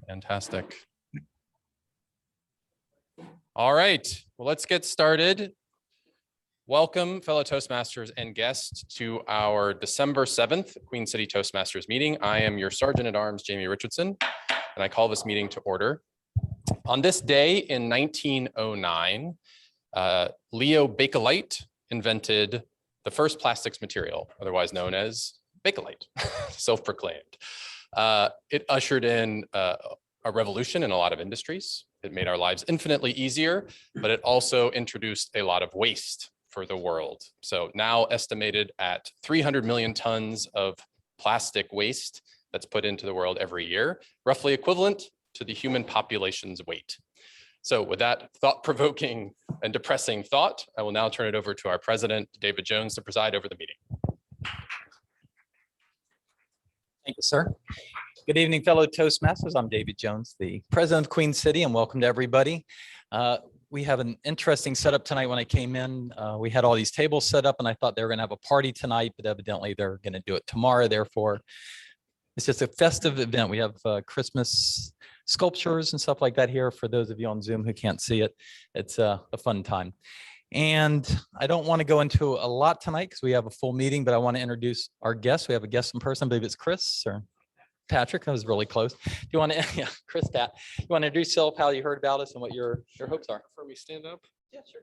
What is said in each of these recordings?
Fantastic. All right, well, let's get started. Welcome, fellow Toastmasters and guests, to our December 7th Queen City Toastmasters meeting. I am your Sergeant at Arms, Jamie Richardson, and I call this meeting to order. On this day in 1909, Leo Bakelite invented the first plastics material, otherwise known as Bakelite, self-proclaimed. It ushered in a revolution in a lot of industries. It made our lives infinitely easier, but it also introduced a lot of waste for the world. So now estimated at 300 million tons of plastic waste that's put into the world every year, roughly equivalent to the human population's weight. So with that thought-provoking and depressing thought, I will now turn it over to our president, David Jones, to preside over the meeting. Thank you, sir. Good evening, fellow Toastmasters. I'm David Jones, the president of Queen City, and welcome to everybody. We have an interesting setup tonight. When I came in, we had all these tables set up, and I thought they were going to have a party tonight, but evidently they're going to do it tomorrow. Therefore, it's just a festive event. We have Christmas sculptures and stuff like that here. For those of you on Zoom who can't see it, it's a fun time. And I don't want to go into a lot tonight because we have a full meeting, but I want to introduce our guests. We have a guest in person. I believe it's Chris or Patrick. I was really close. Do you want to, yeah, Chris, Pat, you want to introduce yourself, how you heard about us and what your hopes are? For me, stand up? Yeah, sure.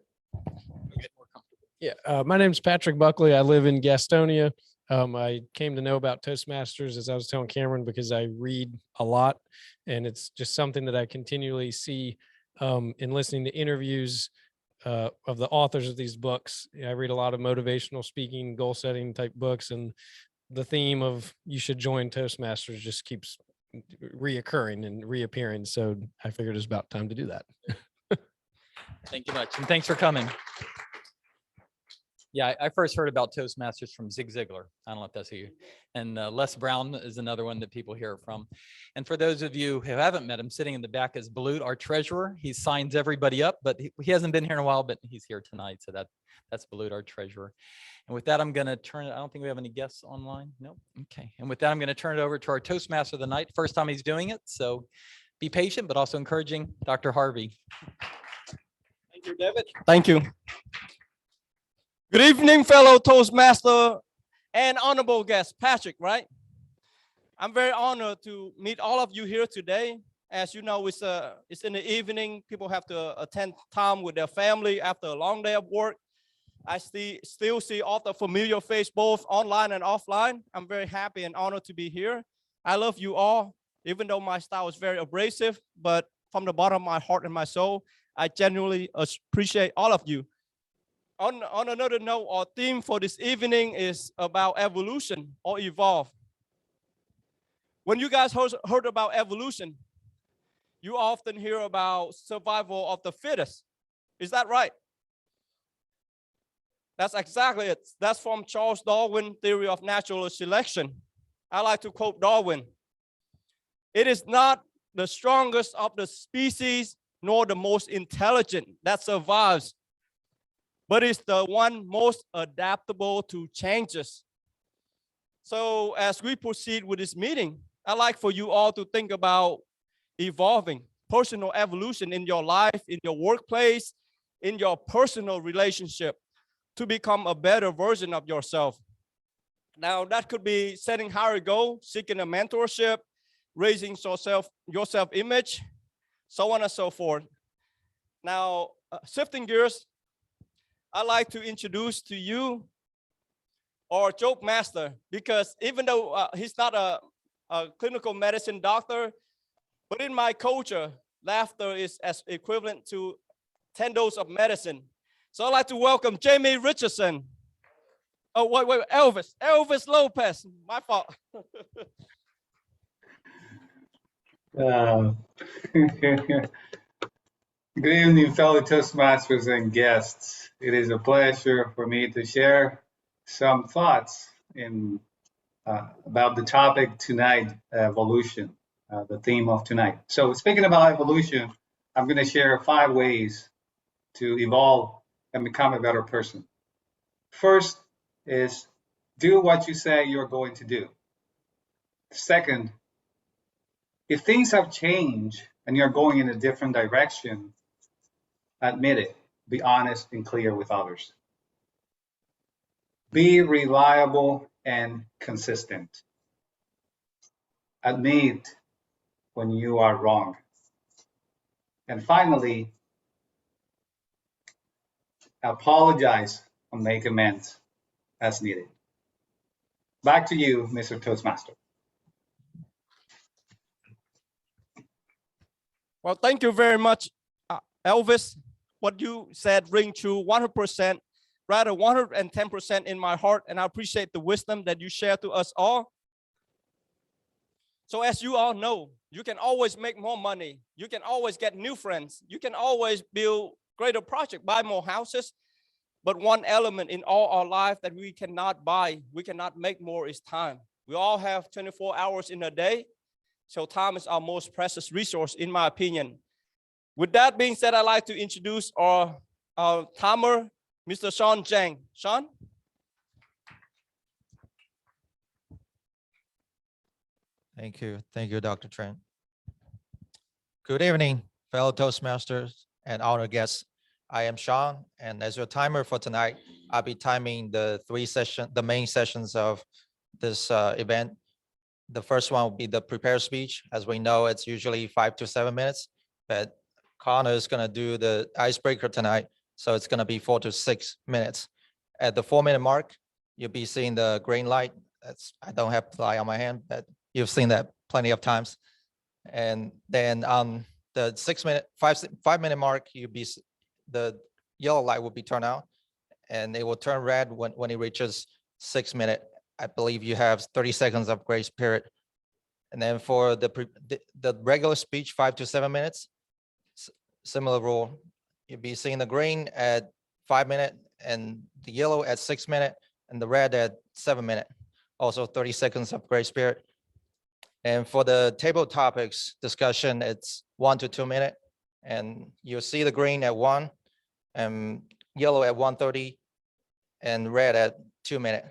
Get more comfortable. Yeah, my name is Patrick Buckley. I live in Gastonia. I came to know about Toastmasters, as I was telling Cameron, because I read a lot, and it's just something that I continually see in listening to interviews of the authors of these books. I read a lot of motivational speaking, goal setting type books, and the theme of you should join Toastmasters just keeps reoccurring and reappearing. So I figured it's about time to do that. Thank you much, and thanks for coming. Yeah, I first heard about Toastmasters from Zig Ziglar. I don't know if that's who you, and Les Brown is another one that people hear from. And for those of you who haven't met him, sitting in the back is Balut, our treasurer. He signs everybody up, but he hasn't been here in a while, but he's here tonight. So that's Balut, our treasurer. And with that, I'm going to turn it. I don't think we have any guests online. Nope. Okay. And with that, I'm going to turn it over to our Toastmaster of the night. First time he's doing it. So be patient, but also encouraging, Dr. Harvey. Thank you, David. Thank you. Good evening, fellow Toastmaster and honorable guest, Patrick, right? I'm very honored to meet all of you here today. As you know, it's in the evening. People have to attend time with their family after a long day of work. I still see all the familiar faces, both online and offline. I'm very happy and honored to be here. I love you all, even though my style is very abrasive, but from the bottom of my heart and my soul, I genuinely appreciate all of you. On another note, our theme for this evening is about evolution or evolve. When you guys heard about evolution, you often hear about survival of the fittest. Is that right? That's exactly it. That's from Charles Darwin's theory of natural selection. I like to quote Darwin. It is not the strongest of the species nor the most intelligent that survives, but it's the one most adaptable to changes. So as we proceed with this meeting, I'd like for you all to think about evolving, personal evolution in your life, in your workplace, in your personal relationship, to become a better version of yourself. Now, that could be setting higher goals, seeking a mentorship, raising your self-image, so on and so forth. Now, shifting gears, I'd like to introduce to you our joke master, because even though he's not a clinical medicine doctor, but in my culture, laughter is as equivalent to 10 doses of medicine. So I'd like to welcome Jamie Richardson. Oh, wait, Elvis Lopez, my fault. Good evening, fellow Toastmasters and guests. It is a pleasure for me to share some thoughts about the topic tonight, evolution, the theme of tonight. So speaking about evolution, I'm going to share 5 ways to evolve and become a better person. First is do what you say you're going to do. Second, If things have changed and you're going in a different direction, admit it. Be honest and clear with others. Be reliable and consistent. Admit when you are wrong. And finally, apologize and make amends as needed. Back to you, Mr. Toastmaster. Well, thank you very much, Elvis. What you said ring true 100%, rather 110% in my heart, and I appreciate the wisdom that you share to us all. So as you all know, you can always make more money. You can always get new friends. You can always build greater projects, buy more houses. But one element in all our life that we cannot buy, we cannot make more is time. We all have 24 hours in a day. So time is our most precious resource, in my opinion. With that being said, I'd like to introduce our timer, Mr. Sean Zhang. Sean? Thank you, Dr. Tran. Good evening, fellow Toastmasters and honored guests. I am Sean, and as your timer for tonight, I'll be timing the main sessions of this event. The first one will be the prepared speech. As we know, it's usually 5 to 7 minutes, but Connor is going to do the icebreaker tonight, so it's going to be 4 to 6 minutes. At the 4-minute mark, you'll be seeing the green light. I don't have the light on my hand, but you've seen that plenty of times. And then on the 5-minute mark, the yellow light will be turned out, and it will turn red when it reaches 6 minutes. I believe you have 30 seconds of grace period. And then for the regular speech, 5 to 7 minutes, similar rule. You'll be seeing the green at 5 minutes, and the yellow at 6 minutes, and the red at 7 minutes. Also 30 seconds of grace period. And for the table topics discussion, it's 1 to 2 minutes. And you'll see the green at 1, and yellow at 1:30, and red at 2 minutes.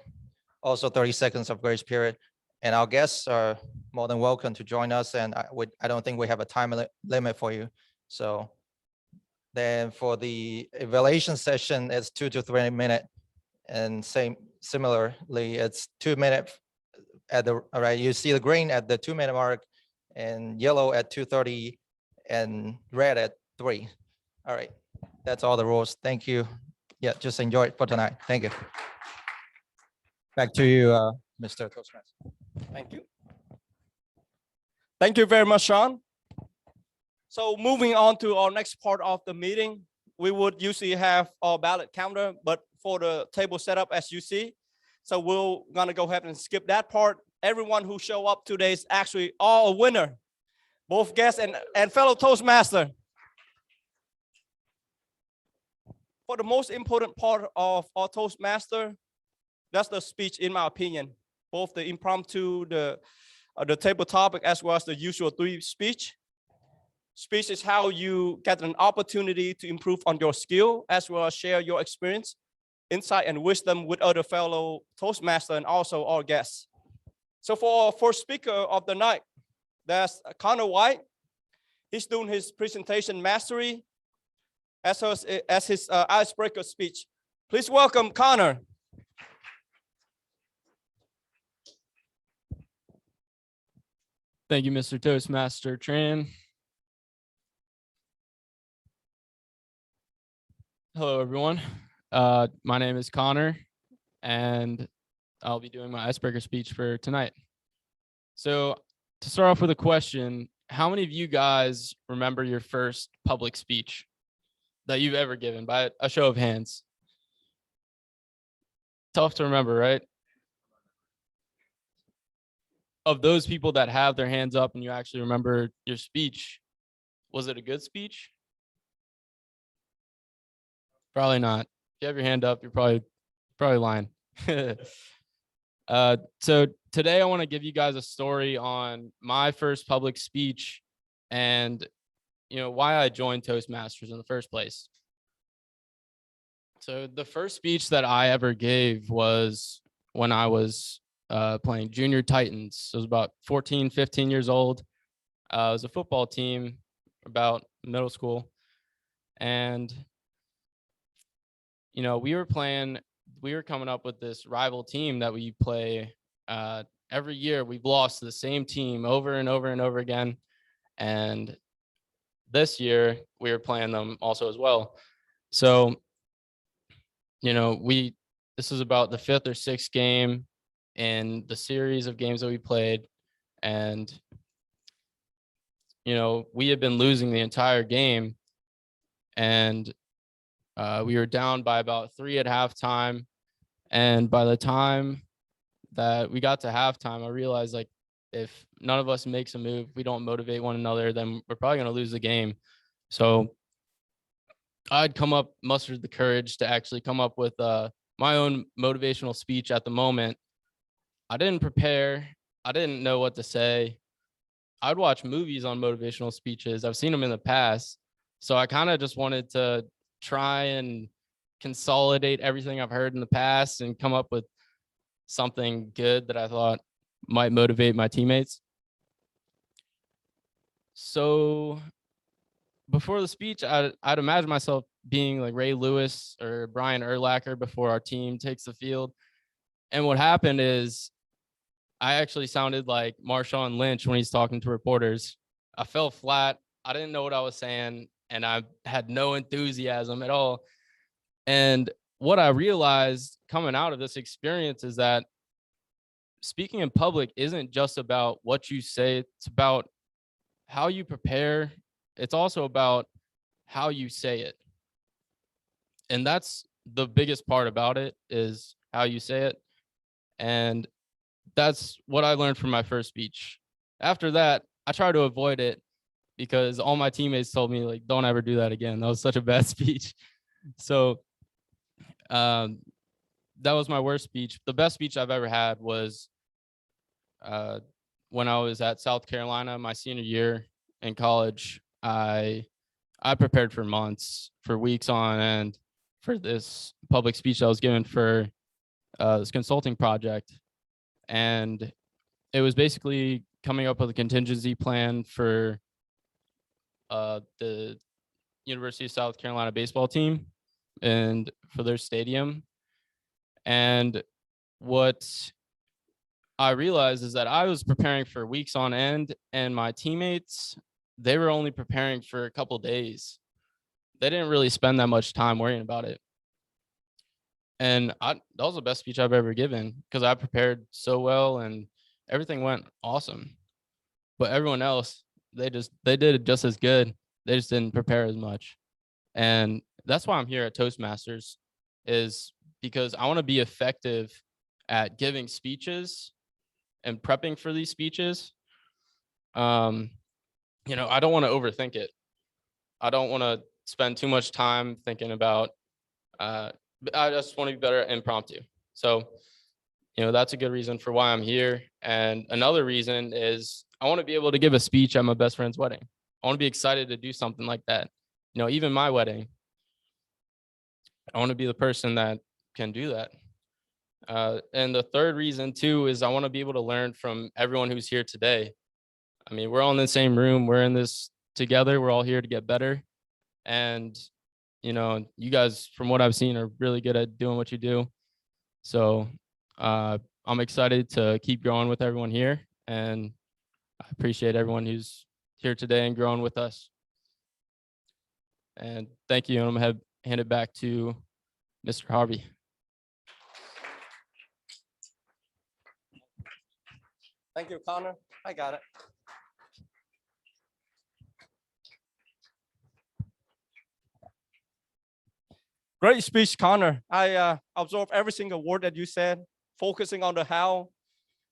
Also 30 seconds of grace period. And our guests are more than welcome to join us. And I don't think we have a time limit for you. So then for the evaluation session, it's 2 to 3 minutes. And similarly, it's 2 minutes all right, you see the green at the 2-minute mark, and yellow at 2:30, and red at 3. All right, that's all the rules. Thank you. Yeah, just enjoy it for tonight. Thank you. Back to you, Mr. Toastmaster. Thank you. Thank you very much, Sean. So moving on to our next part of the meeting, we would usually have our ballot counter, but for the table setup, as you see, so we're gonna go ahead and skip that part. Everyone who show up today is actually all a winner, both guests and fellow Toastmaster. For the most important part of our Toastmaster, that's the speech, in my opinion. Both the impromptu, the table topic, as well as the usual 3 speech. Speech is how you get an opportunity to improve on your skill, as well as share your experience, insight, and wisdom with other fellow Toastmasters and also our guests. So for our first speaker of the night, that's Connor White. He's doing his presentation mastery as his icebreaker speech. Please welcome Connor. Thank you, Mr. Toastmaster Tran. Hello, everyone. My name is Connor, and I'll be doing my icebreaker speech for tonight. So to start off with a question, how many of you guys remember your first public speech that you've ever given, by a show of hands? Tough to remember, right? Of those people that have their hands up and you actually remember your speech, was it a good speech? Probably not. If you have your hand up, you're probably lying. So today I want to give you guys a story on my first public speech and why I joined Toastmasters in the first place. So the first speech that I ever gave was when I was playing Junior Titans. So I was about 14, 15 years old. It was a football team about middle school. And, you know, we were coming up with this rival team that we play every year. We've lost to the same team over and over and over again. And this year we were playing them also as well. So, you know, this is about the 5th or 6th game in the series of games that we played. And, you know, we had been losing the entire game, and we were down by about 3 at halftime. And by the time that we got to halftime, I realized, like, if none of us makes a move, we don't motivate one another, then we're probably going to lose the game. So I'd mustered the courage to actually come up with my own motivational speech at the moment. I didn't prepare. I didn't know what to say. I'd watch movies on motivational speeches. I've seen them in the past. So I kind of just wanted to try and consolidate everything I've heard in the past and come up with something good that I thought might motivate my teammates. So before the speech, I'd imagine myself being like Ray Lewis or Brian Urlacher before our team takes the field. And what happened is I actually sounded like Marshawn Lynch when he's talking to reporters. I fell flat. I didn't know what I was saying, and I had no enthusiasm at all. And what I realized coming out of this experience is that speaking in public isn't just about what you say. It's about how you prepare. It's also about how you say it. And that's the biggest part about it, is how you say it. And that's what I learned from my first speech. After that, I try to avoid it because all my teammates told me, like, don't ever do that again. That was such a bad speech. So that was my worst speech. The best speech I've ever had was when I was at South Carolina, my senior year in college. I prepared for months, for weeks on end, for this public speech I was given for this consulting project. And it was basically coming up with a contingency plan for the University of South Carolina baseball team and for their stadium. And what I realized is that I was preparing for weeks on end, and my teammates, they were only preparing for a couple days. They didn't really spend that much time worrying about it. And that was the best speech I've ever given, because I prepared so well and everything went awesome. But everyone else, they did it just as good. They just didn't prepare as much. And that's why I'm here at Toastmasters, is because I want to be effective at giving speeches and prepping for these speeches. You know, I don't want to overthink it. I don't want to spend too much time thinking about, I just want to be better at impromptu. So, you know, that's a good reason for why I'm here. And another reason is I want to be able to give a speech at my best friend's wedding. I want to be excited to do something like that. You know, even my wedding, I want to be the person that can do that. And the third reason too is I want to be able to learn from everyone who's here today. I mean, we're all in the same room. We're in this together. We're all here to get better. And, you know, you guys, from what I've seen, are really good at doing what you do. So I'm excited to keep growing with everyone here. And I appreciate everyone who's here today and growing with us. And thank you. And I'm going to hand it back to Mr. Harvey. Thank you, Connor. I got it. Great speech, Connor. I absorbed every single word that you said. Focusing on the how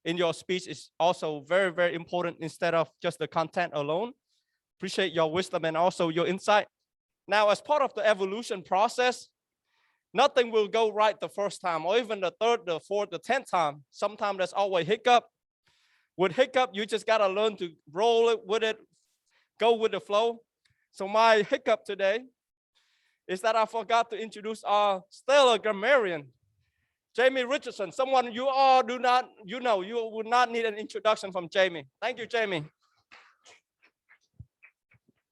in your speech is also very, very important instead of just the content alone. Appreciate your wisdom and also your insight. Now, as part of the evolution process, nothing will go right the first time, or even the third, the fourth, the 10th time. Sometimes there's always hiccup. With hiccup, you just gotta learn to roll it with it, go with the flow. So my hiccup today is that I forgot to introduce our stellar grammarian, Jamie Richardson, someone you all do not, you would not need an introduction from Jamie. Thank you, Jamie.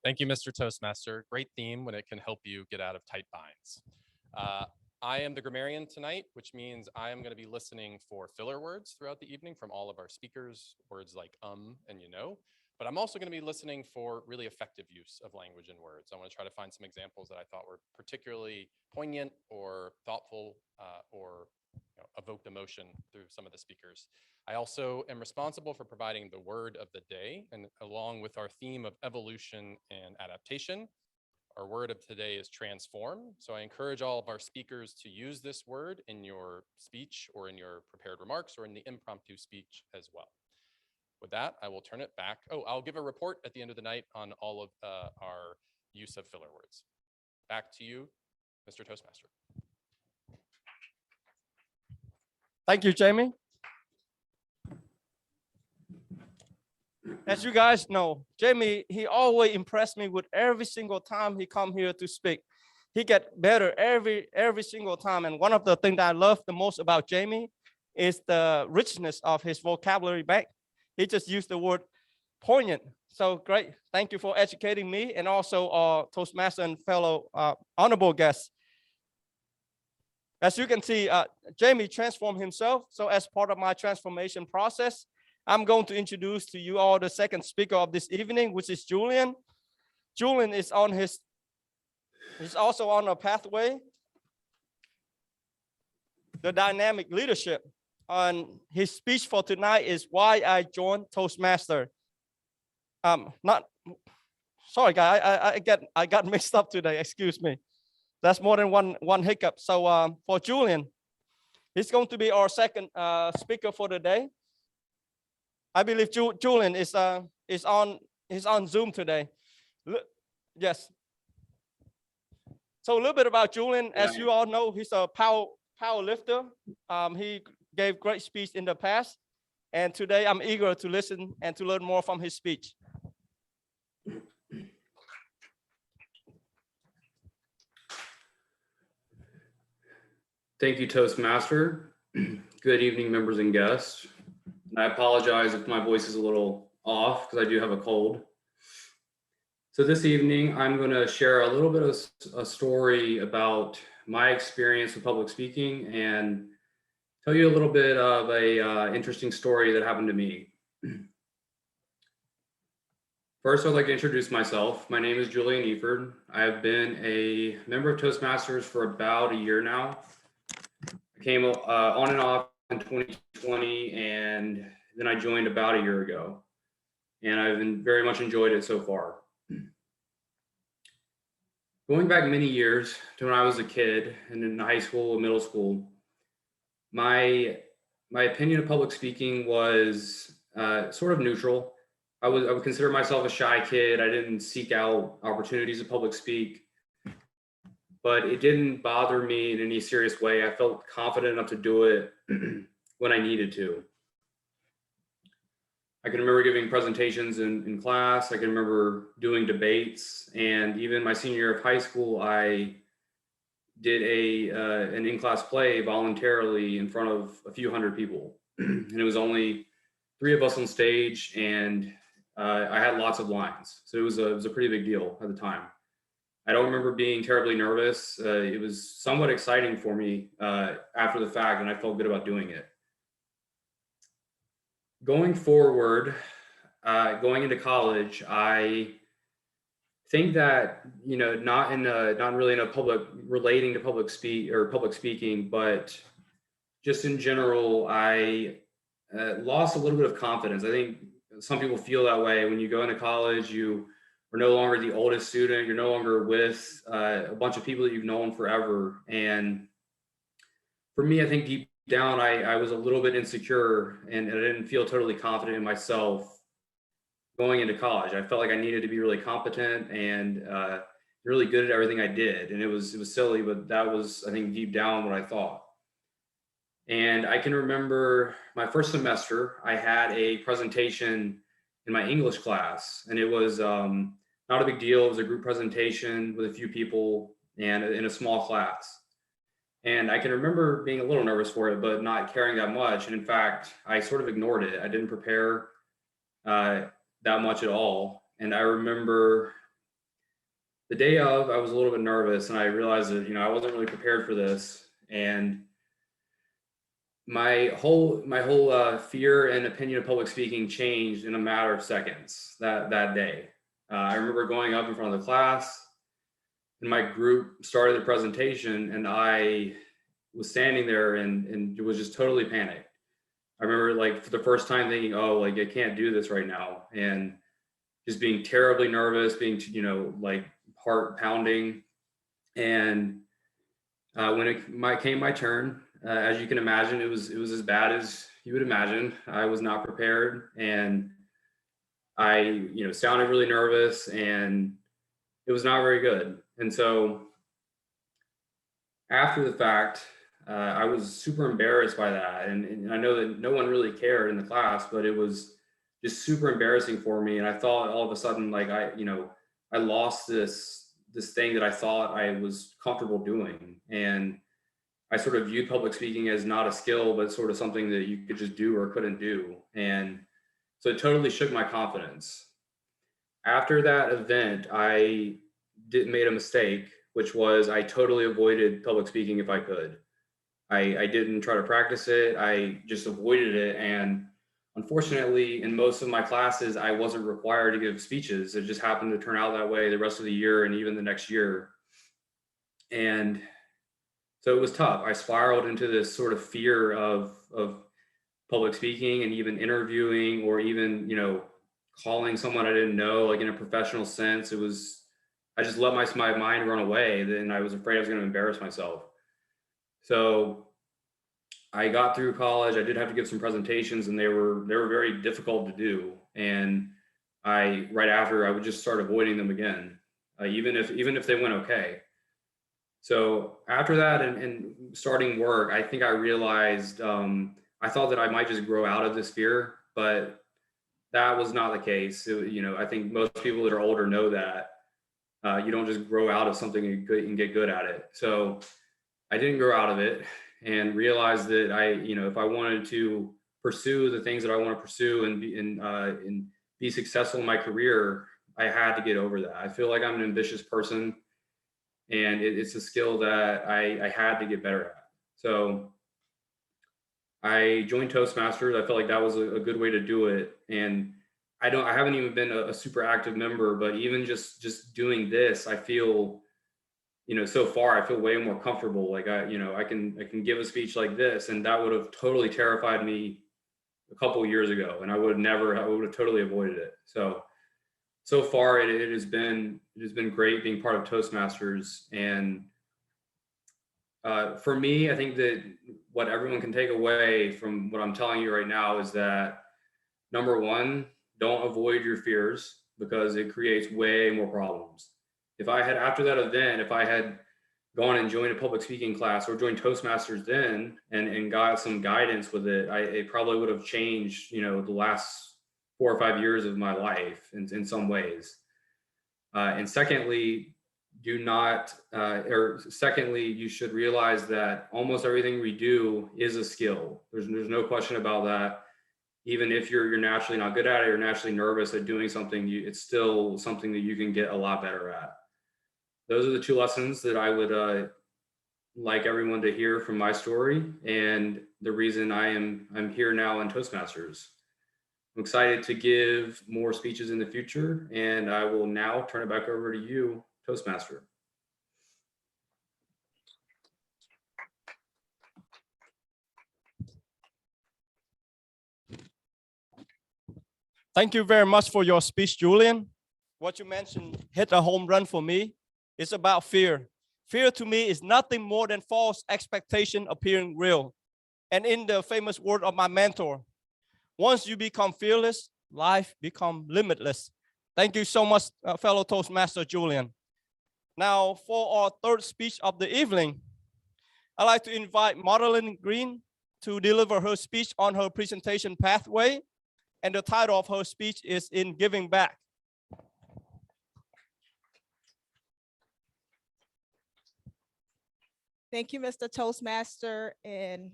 Thank you, Mr. Toastmaster. Great theme when it can help you get out of tight binds. I am the grammarian tonight, which means I am going to be listening for filler words throughout the evening from all of our speakers, words like and you know, but I'm also going to be listening for really effective use of language and words. I want to try to find some examples that I thought were particularly poignant or thoughtful or evoked emotion through some of the speakers. I also am responsible for providing the word of the day, and along with our theme of evolution and adaptation, our word of today is transform. So I encourage all of our speakers to use this word in your speech or in your prepared remarks or in the impromptu speech as well. With that, I will turn it back. Oh, I'll give a report at the end of the night on all of our use of filler words. Back to you, Mr. Toastmaster. Thank you, Jamie. As you guys know, Jamie, he always impressed me with every single time he come here to speak. He get better every single time. And one of the things that I love the most about Jamie is the richness of his vocabulary bank. He just used the word poignant. So great. Thank you for educating me and also our Toastmaster and fellow honorable guests. As you can see, Jamie transformed himself. So as part of my transformation process, I'm going to introduce to you all the second speaker of this evening, which is Julian. Julian is also on a pathway, the dynamic leadership. And his speech for tonight is why I joined Toastmaster. Sorry, guys, I got mixed up today. Excuse me. That's more than one hiccup. So for Julian, he's going to be our second speaker for the day. I believe Julian is on Zoom today. Yes. So a little bit about Julian. As you all know, he's a power lifter. He gave great speech in the past, and today I'm eager to listen and to learn more from his speech. Thank you, Toastmaster. Good evening, members and guests. And I apologize if my voice is a little off because I do have a cold. So this evening, I'm going to share a little bit of a story about my experience with public speaking and tell you a little bit of a interesting story that happened to me. First, I'd like to introduce myself. My name is Julian Eford. I've been a member of Toastmasters for about a year now. I came on and off in 2020, and then I joined about a year ago, and I've very much enjoyed it so far. Going back many years to when I was a kid and in high school and middle school, my opinion of public speaking was sort of neutral. I would consider myself a shy kid. I didn't seek out opportunities to public speak, but it didn't bother me in any serious way. I felt confident enough to do it when I needed to. I can remember giving presentations in class. I can remember doing debates, and even my senior year of high school, I did an in-class play voluntarily in front of a few hundred people. And it was only 3 of us on stage, and I had lots of lines. So it was a pretty big deal at the time. I don't remember being terribly nervous. It was somewhat exciting for me after the fact, and I felt good about doing it. Going forward, going into college, I think that, not really in a public relating to public speaking, but just in general, I lost a little bit of confidence. I think some people feel that way when you go into college. You are no longer the oldest student. You're no longer with a bunch of people that you've known forever. And for me, I think deep down, I was a little bit insecure, and I didn't feel totally confident in myself going into college. I felt like I needed to be really competent and really good at everything I did. And it was silly, but that was, I think, deep down what I thought. And I can remember my first semester, I had a presentation in my English class, and it was not a big deal. It was a group presentation with a few people and in a small class. And I can remember being a little nervous for it, but not caring that much. And in fact, I sort of ignored it. I didn't prepare that much at all. And I remember the day of, I was a little bit nervous, and I realized that, I wasn't really prepared for this. And my whole fear and opinion of public speaking changed in a matter of seconds that day. I remember going up in front of the class, and my group started the presentation, and I was standing there and was just totally panicked. I remember, like, for the first time thinking, oh, like, I can't do this right now, and just being terribly nervous, being, like, heart pounding. And when it came my turn, as you can imagine, it was as bad as you would imagine. I was not prepared, and I, sounded really nervous, and it was not very good. And so after the fact, I was super embarrassed by that. And I know that no one really cared in the class, but it was just super embarrassing for me. And I thought all of a sudden, like, I lost this thing that I thought I was comfortable doing. And I sort of viewed public speaking as not a skill, but sort of something that you could just do or couldn't do. And so it totally shook my confidence. After that event, I made a mistake, which was I totally avoided public speaking if I could. I didn't try to practice it. I just avoided it. And unfortunately, in most of my classes, I wasn't required to give speeches. It just happened to turn out that way the rest of the year and even the next year. And so it was tough. I spiraled into this sort of fear of public speaking and even interviewing, or even, calling someone I didn't know, like in a professional sense. I just let my mind run away. Then I was afraid I was going to embarrass myself. So I got through college. I did have to give some presentations, and they were very difficult to do. And right after, I would just start avoiding them again, even if they went okay. So after that, and starting work, I think I realized, I thought that I might just grow out of this fear, but that was not the case. I think most people that are older know that you don't just grow out of something and get good at it. So I didn't grow out of it, and realized that if I wanted to pursue the things that I want to pursue and be successful in my career, I had to get over that. I feel like I'm an ambitious person, and it's a skill that I had to get better at. So I joined Toastmasters. I felt like that was a good way to do it. And I haven't even been a super active member, but even just doing this, I feel, so far I feel way more comfortable. Like I can give a speech like this, and that would have totally terrified me a couple of years ago, and I would have totally avoided it. So far it has been great being part of Toastmasters. And for me, I think that what everyone can take away from what I'm telling you right now is that, number one, don't avoid your fears, because it creates way more problems. After that event, if I had gone and joined a public speaking class or joined Toastmasters then and got some guidance with it, it probably would have changed, the last 4 or 5 years of my life in some ways. And secondly, you should realize that almost everything we do is a skill. There's no question about that. Even if you're naturally not good at it, or naturally nervous at doing something, it's still something that you can get a lot better at. Those are the 2 lessons that I would like everyone to hear from my story, and the reason I'm here now in Toastmasters. I'm excited to give more speeches in the future, and I will now turn it back over to you, Toastmaster. Thank you very much for your speech, Julian. What you mentioned hit a home run for me. It's about fear. Fear to me is nothing more than false expectation appearing real. And in the famous word of my mentor, once you become fearless, life becomes limitless. Thank you so much, fellow Toastmaster Julian. Now, for our third speech of the evening, I'd like to invite Madeline Green to deliver her speech on her presentation pathway. And the title of her speech is In Giving Back. Thank you, Mr. Toastmaster and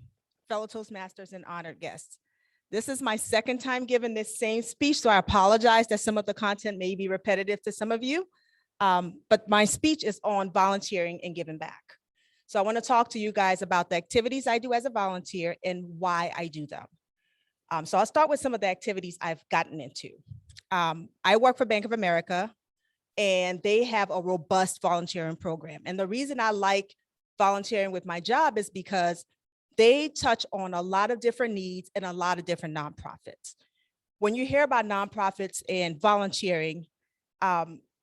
fellow Toastmasters and honored guests. This is my second time giving this same speech, so I apologize that some of the content may be repetitive to some of you, But my speech is on volunteering and giving back. So I want to talk to you guys about the activities I do as a volunteer and why I do them. So I'll start with some of the activities I've gotten into. I work for Bank of America, and they have a robust volunteering program. And the reason I like volunteering with my job is because they touch on a lot of different needs and a lot of different nonprofits. When you hear about nonprofits and volunteering,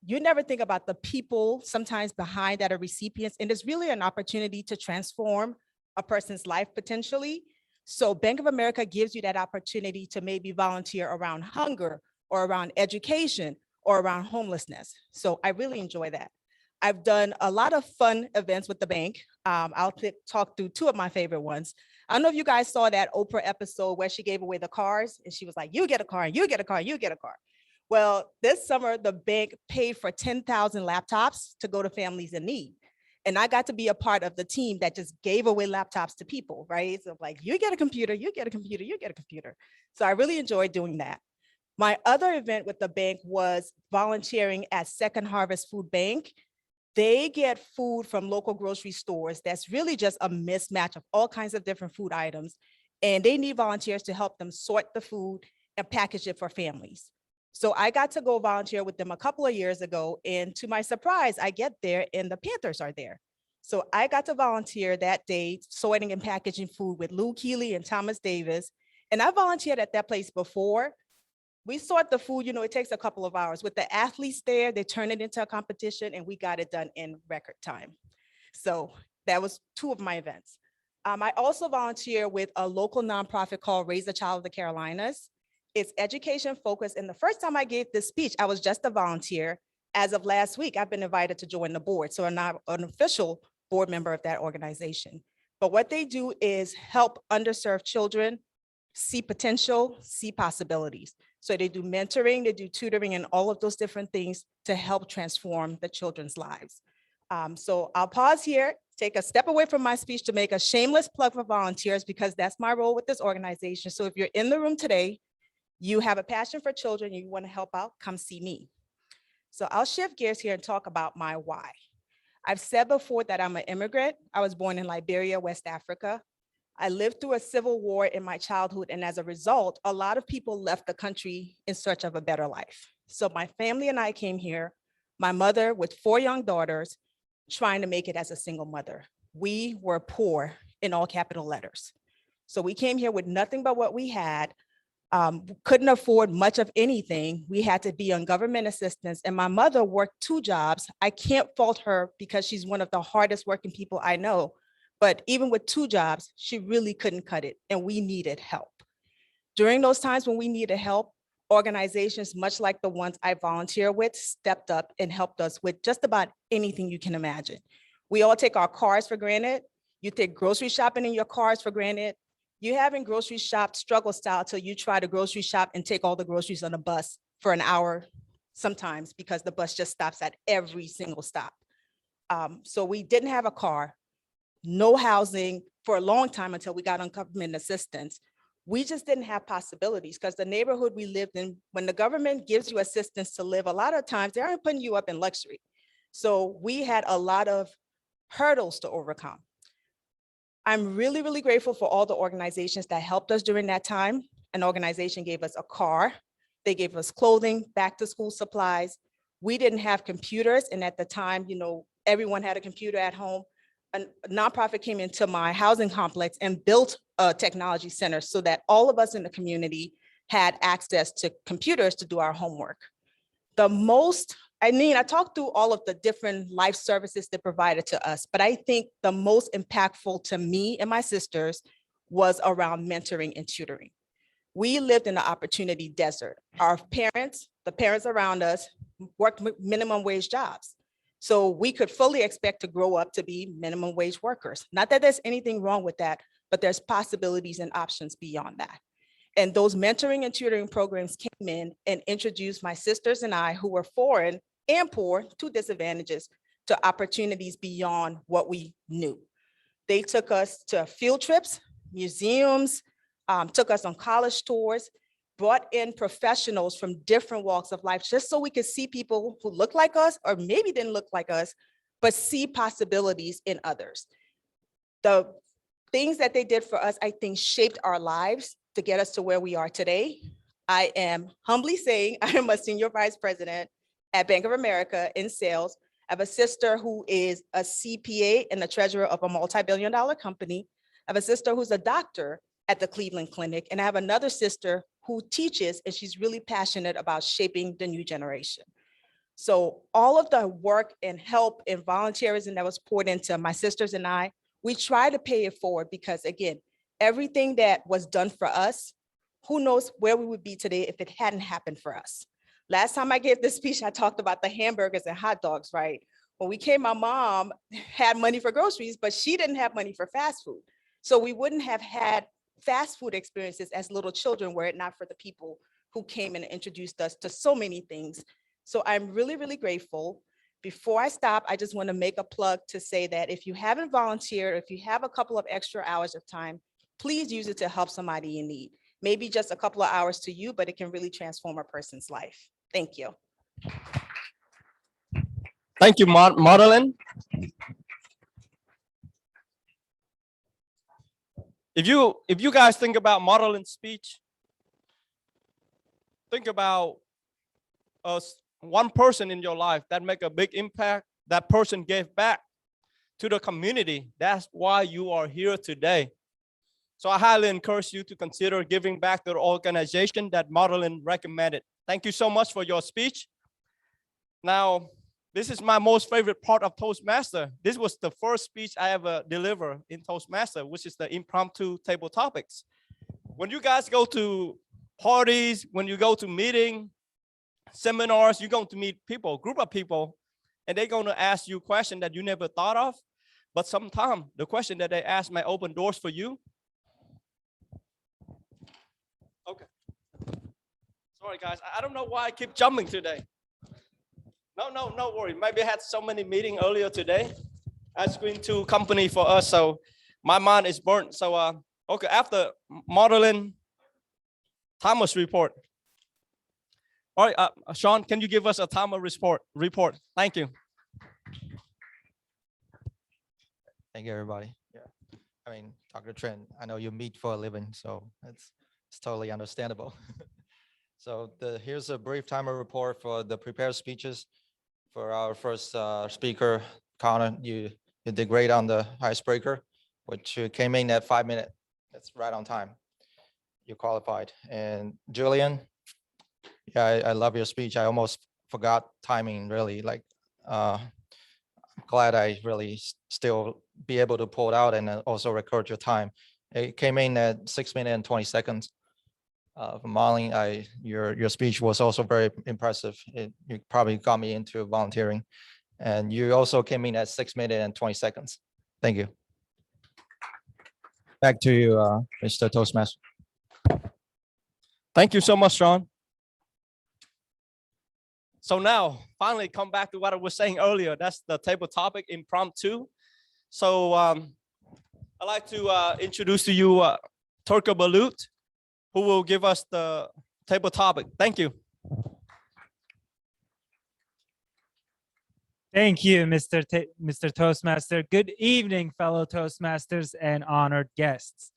you never think about the people sometimes behind that are recipients, and it's really an opportunity to transform a person's life potentially. So Bank of America gives you that opportunity to maybe volunteer around hunger or around education or around homelessness. So I really enjoy that. I've done a lot of fun events with the bank. I'll talk through two of my favorite ones. I don't know if you guys saw that Oprah episode where she gave away the cars and she was like, you get a car, and you get a car, you get a car. Well, this summer, the bank paid for 10,000 laptops to go to families in need. And I got to be a part of the team that just gave away laptops to people, right? So like, you get a computer, you get a computer, you get a computer. So I really enjoyed doing that. My other event with the bank was volunteering at Second Harvest Food Bank. They get food from local grocery stores that's really just a mismatch of all kinds of different food items. And they need volunteers to help them sort the food and package it for families. So I got to go volunteer with them a couple of years ago. And to my surprise, I get there and the Panthers are there. So I got to volunteer that day, sorting and packaging food with Lou Keeley and Thomas Davis. And I volunteered at that place before. We sort the food, it takes a couple of hours. With the athletes there, they turn it into a competition and we got it done in record time. So that was two of my events. I also volunteer with a local nonprofit called Raise a Child of the Carolinas. It's education focused. And the first time I gave this speech, I was just a volunteer. As of last week, I've been invited to join the board. So I'm not an official board member of that organization. But what they do is help underserved children see potential, see possibilities. So they do mentoring, they do tutoring, and all of those different things to help transform the children's lives. So I'll pause here, take a step away from my speech to make a shameless plug for volunteers, because that's my role with this organization. So if you're in the room today, you have a passion for children, you want to help out, come see me. So I'll shift gears here and talk about my why. I've said before that I'm an immigrant. I was born in Liberia, West Africa. I lived through a civil war in my childhood, and as a result, a lot of people left the country in search of a better life. So my family and I came here, my mother with 4 young daughters, trying to make it as a single mother. We were poor in all capital letters. So we came here with nothing but what we had, couldn't afford much of anything. We had to be on government assistance, and my mother worked 2 jobs. I can't fault her because she's one of the hardest working people I know. But even with 2 jobs, she really couldn't cut it, and we needed help. During those times when we needed help, organizations much like the ones I volunteer with stepped up and helped us with just about anything you can imagine. We all take our cars for granted. You take grocery shopping in your cars for granted. You haven't grocery shopped struggle style till you try to grocery shop and take all the groceries on a bus for an hour sometimes, because the bus just stops at every single stop. So we didn't have a car, no housing for a long time until we got on government assistance. We just didn't have possibilities, because the neighborhood we lived in, when the government gives you assistance to live, a lot of times they aren't putting you up in luxury. So we had a lot of hurdles to overcome. I'm really, really grateful for all the organizations that helped us during that time. An organization gave us a car. They gave us clothing, back to school supplies. We didn't have computers. And at the time, everyone had a computer at home. A nonprofit came into my housing complex and built a technology center so that all of us in the community had access to computers to do our homework. I talked through all of the different life services that provided to us, but I think the most impactful to me and my sisters was around mentoring and tutoring. We lived in the opportunity desert. Our parents, the parents around us, worked minimum wage jobs. So we could fully expect to grow up to be minimum wage workers. Not that there's anything wrong with that, but there's possibilities and options beyond that. And those mentoring and tutoring programs came in and introduced my sisters and I, who were foreign and poor, to disadvantages, to opportunities beyond what we knew. They took us to field trips, museums, took us on college tours. brought in professionals from different walks of life, just so we could see people who look like us or maybe didn't look like us, but see possibilities in others. The things that they did for us, I think, shaped our lives to get us to where we are today. I am humbly saying I am a senior vice president at Bank of America in sales. I have a sister who is a CPA and the treasurer of a multi-billion-dollar company. I have a sister who's a doctor at the Cleveland Clinic, and I have another sister who teaches, and she's really passionate about shaping the new generation. So all of the work and help and volunteerism that was poured into my sisters and I, we try to pay it forward because, again, everything that was done for us, who knows where we would be today if it hadn't happened for us. Last time I gave this speech, I talked about the hamburgers and hot dogs, right? When we came, my mom had money for groceries, but she didn't have money for fast food. So we wouldn't have had fast food experiences as little children were it not for the people who came and introduced us to so many things. So I'm really, really grateful. Before I stop, I just want to make a plug to say that if you haven't volunteered, if you have a couple of extra hours of time, please use it to help somebody in need. Maybe just a couple of hours to you, but it can really transform a person's life. Thank you. Thank you, Madeline. If you guys think about Madeline's speech, think about one person in your life that make a big impact. That person gave back to the community. That's why you are here today. So I highly encourage you to consider giving back to the organization that Madeline recommended. Thank you so much for your speech. Now, this is my most favorite part of Toastmaster. This was the first speech I ever delivered in Toastmaster, which is the impromptu table topics. When you guys go to parties, when you go to meeting, seminars, you're going to meet people, group of people, and they're going to ask you questions that you never thought of. But sometimes the question that they ask might open doors for you. Okay. Sorry, guys. I don't know why I keep jumping today. No worry. Maybe I had so many meetings earlier today. I screened 2 companies for us, so my mind is burnt. So, okay, after Madeline, Thomas report. All right, Sean, can you give us a timer report? Thank you. Thank you, everybody. Yeah, I mean, Dr. Tran, I know you meet for a living, so it's totally understandable. So here's a brief timer report for the prepared speeches. For our first speaker, Connor, you did great on the icebreaker, which came in at 5 minutes. That's right on time. You qualified. And Julian, yeah, I love your speech. I almost forgot timing, really. Like, I'm glad I really still be able to pull it out and also record your time. It came in at 6 minutes and 20 seconds. Marlene, your speech was also very impressive. You probably got me into volunteering. And you also came in at 6 minutes and 20 seconds. Thank you. Back to you, Mr. Toastmaster. Thank you so much, Sean. So now, finally come back to what I was saying earlier. That's the table topic, impromptu. So I'd like to introduce to you Turka Balut, who will give us the table topic. Thank you. Thank you, Mr. Toastmaster. Good evening, fellow Toastmasters and honored guests.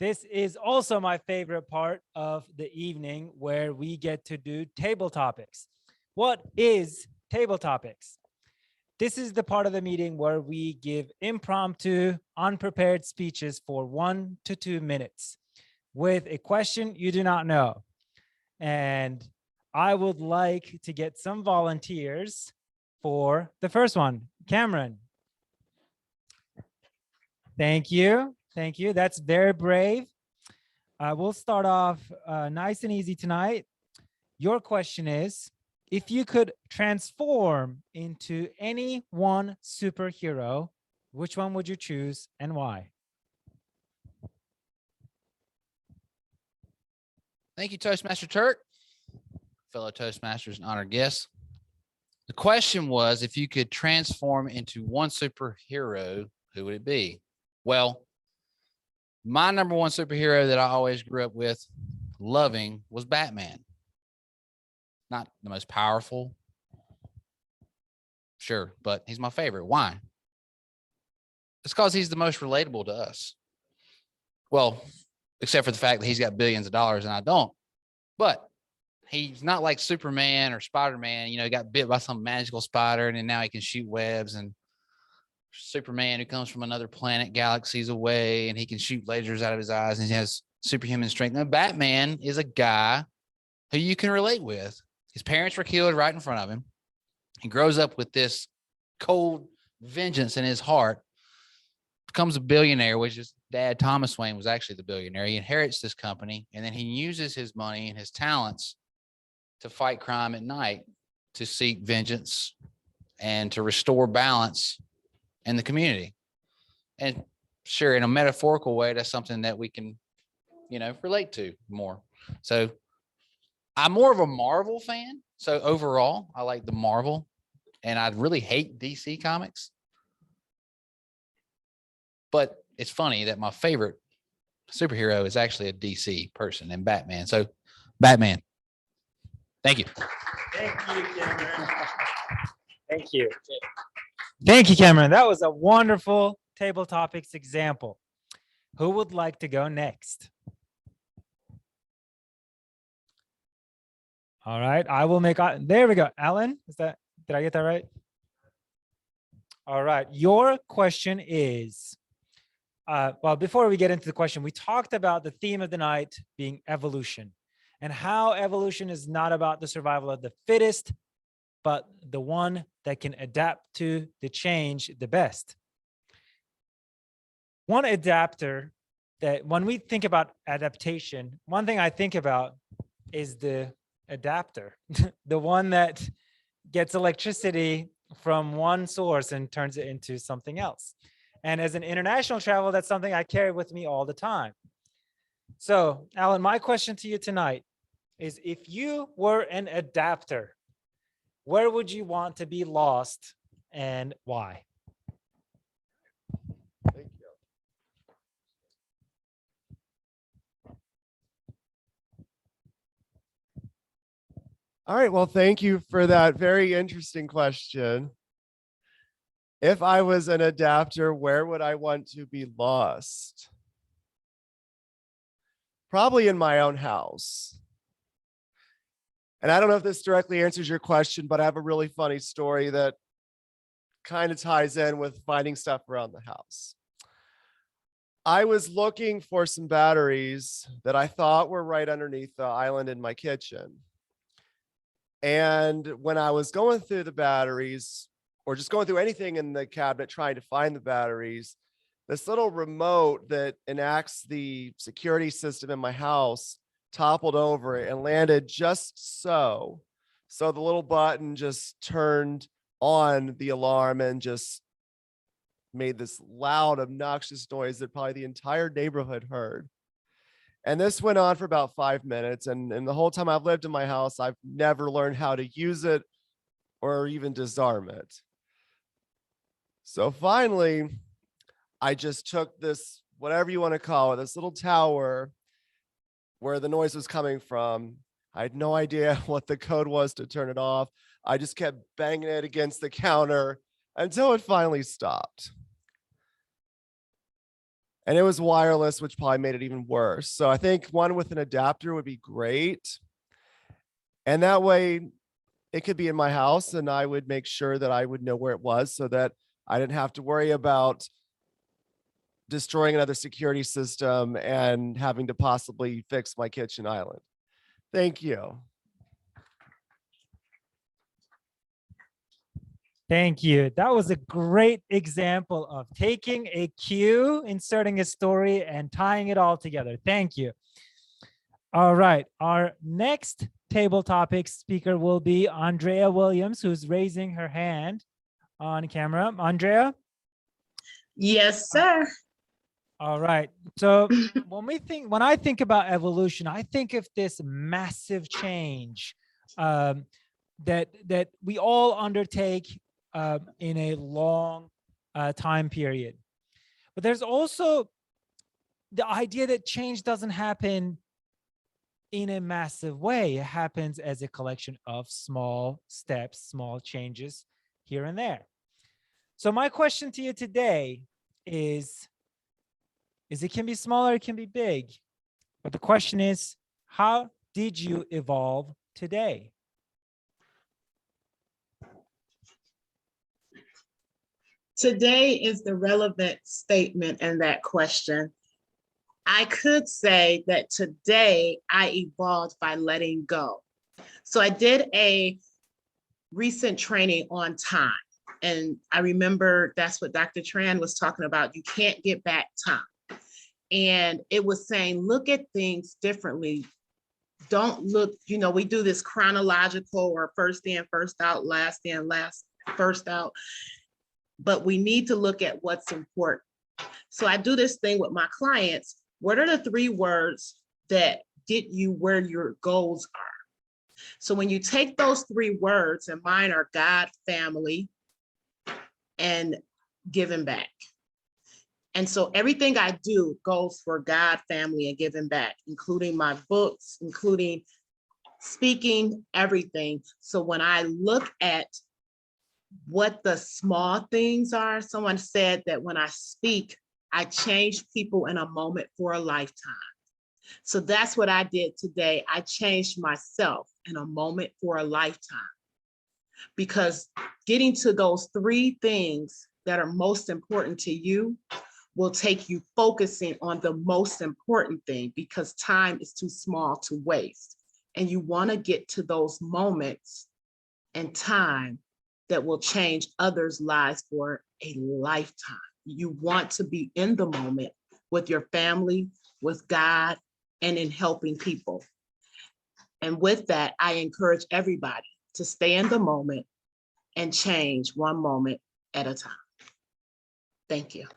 This is also my favorite part of the evening, where we get to do table topics. What is table topics? This is the part of the meeting where we give impromptu, unprepared speeches for 1 to 2 minutes with a question you do not know. And I would like to get some volunteers for the first one. Cameron. Thank you. Thank you. That's very brave. We'll start off nice and easy tonight. Your question is, if you could transform into any one superhero, which one would you choose and why? Thank you, Toastmaster Turk, fellow Toastmasters and honored guests. The question was, if you could transform into one superhero, who would it be? Well, my number one superhero that I always grew up with loving was Batman. Not the most powerful, sure, but he's my favorite. Why? It's because he's the most relatable to us. Well, except for the fact that he's got billions of dollars and I don't. But he's not like Superman or Spider-Man, he got bit by some magical spider and then now he can shoot webs, and Superman who comes from another planet, galaxies away, and he can shoot lasers out of his eyes and he has superhuman strength. Now, Batman is a guy who you can relate with. His parents were killed right in front of him. He grows up with this cold vengeance in his heart, becomes a billionaire, which his dad, Thomas Wayne, was actually the billionaire. He inherits this company, and then he uses his money and his talents to fight crime at night, to seek vengeance and to restore balance in the community. And sure, in a metaphorical way, that's something that we can, relate to more. So I'm more of a Marvel fan. So overall, I like the Marvel, and I really hate DC comics. But it's funny that my favorite superhero is actually a DC person and Batman. So Batman. Thank you. Thank you, Cameron. Thank you. Thank you, Cameron. That was a wonderful table topics example. Who would like to go next? All right, I will make, there we go. Alan, did I get that right? All right, your question is, well, before we get into the question, we talked about the theme of the night being evolution, and how evolution is not about the survival of the fittest, but the one that can adapt to the change the best. One adapter that when we think about adaptation, one thing I think about is the adapter, the one that gets electricity from one source and turns it into something else. And as an international traveler, that's something I carry with me all the time. So, Alan, my question to you tonight is, if you were an adapter, where would you want to be lost and why? Thank you. All right, well, thank you for that very interesting question. If I was an adapter, where would I want to be lost? Probably in my own house. And I don't know if this directly answers your question, but I have a really funny story that kind of ties in with finding stuff around the house. I was looking for some batteries that I thought were right underneath the island in my kitchen. And when I was going through the batteries, or just going through anything in the cabinet trying to find the batteries, this little remote that enacts the security system in my house toppled over and landed just so. So the little button just turned on the alarm and just made this loud, obnoxious noise that probably the entire neighborhood heard. And this went on for about 5 minutes. And the whole time I've lived in my house, I've never learned how to use it or even disarm it. So finally, I just took this, whatever you want to call it, this little tower where the noise was coming from. I had no idea what the code was to turn it off. I just kept banging it against the counter until it finally stopped. And it was wireless, which probably made it even worse. So I think one with an adapter would be great. And that way it could be in my house and I would make sure that I would know where it was so that I didn't have to worry about destroying another security system and having to possibly fix my kitchen island. Thank you. Thank you. That was a great example of taking a cue, inserting a story, and tying it all together. Thank you. All right. Our next table topic speaker will be Andrea Williams, who's raising her hand on camera. Andrea? Yes, sir. All right. So when I think about evolution, I think of this massive change that we all undertake in a long time period. But there's also the idea that change doesn't happen in a massive way. It happens as a collection of small steps, small changes here and there. So my question to you today is it can be smaller, it can be big. But the question is, how did you evolve today? Today is the relevant statement in that question. I could say that today I evolved by letting go. So I did a recent training on time. And I remember that's what Dr. Tran was talking about. You can't get back time. And it was saying, look at things differently. Don't look, we do this chronological or first in, first out, last in, last, first out. But we need to look at what's important. So I do this thing with my clients. What are the 3 words that get you where your goals are? So when you take those 3 words, and mine are God, family, and giving back. And so everything I do goes for God, family, and giving back, including my books, including speaking, everything. So when I look at what the small things are, someone said that when I speak, I change people in a moment for a lifetime. So that's what I did today. I changed myself in a moment for a lifetime. Because getting to those 3 things that are most important to you will take you focusing on the most important thing, because time is too small to waste. And you want to get to those moments and time that will change others' lives for a lifetime. You want to be in the moment with your family, with God, and in helping people. And with that, I encourage everybody to stay in the moment and change one moment at a time. Thank you.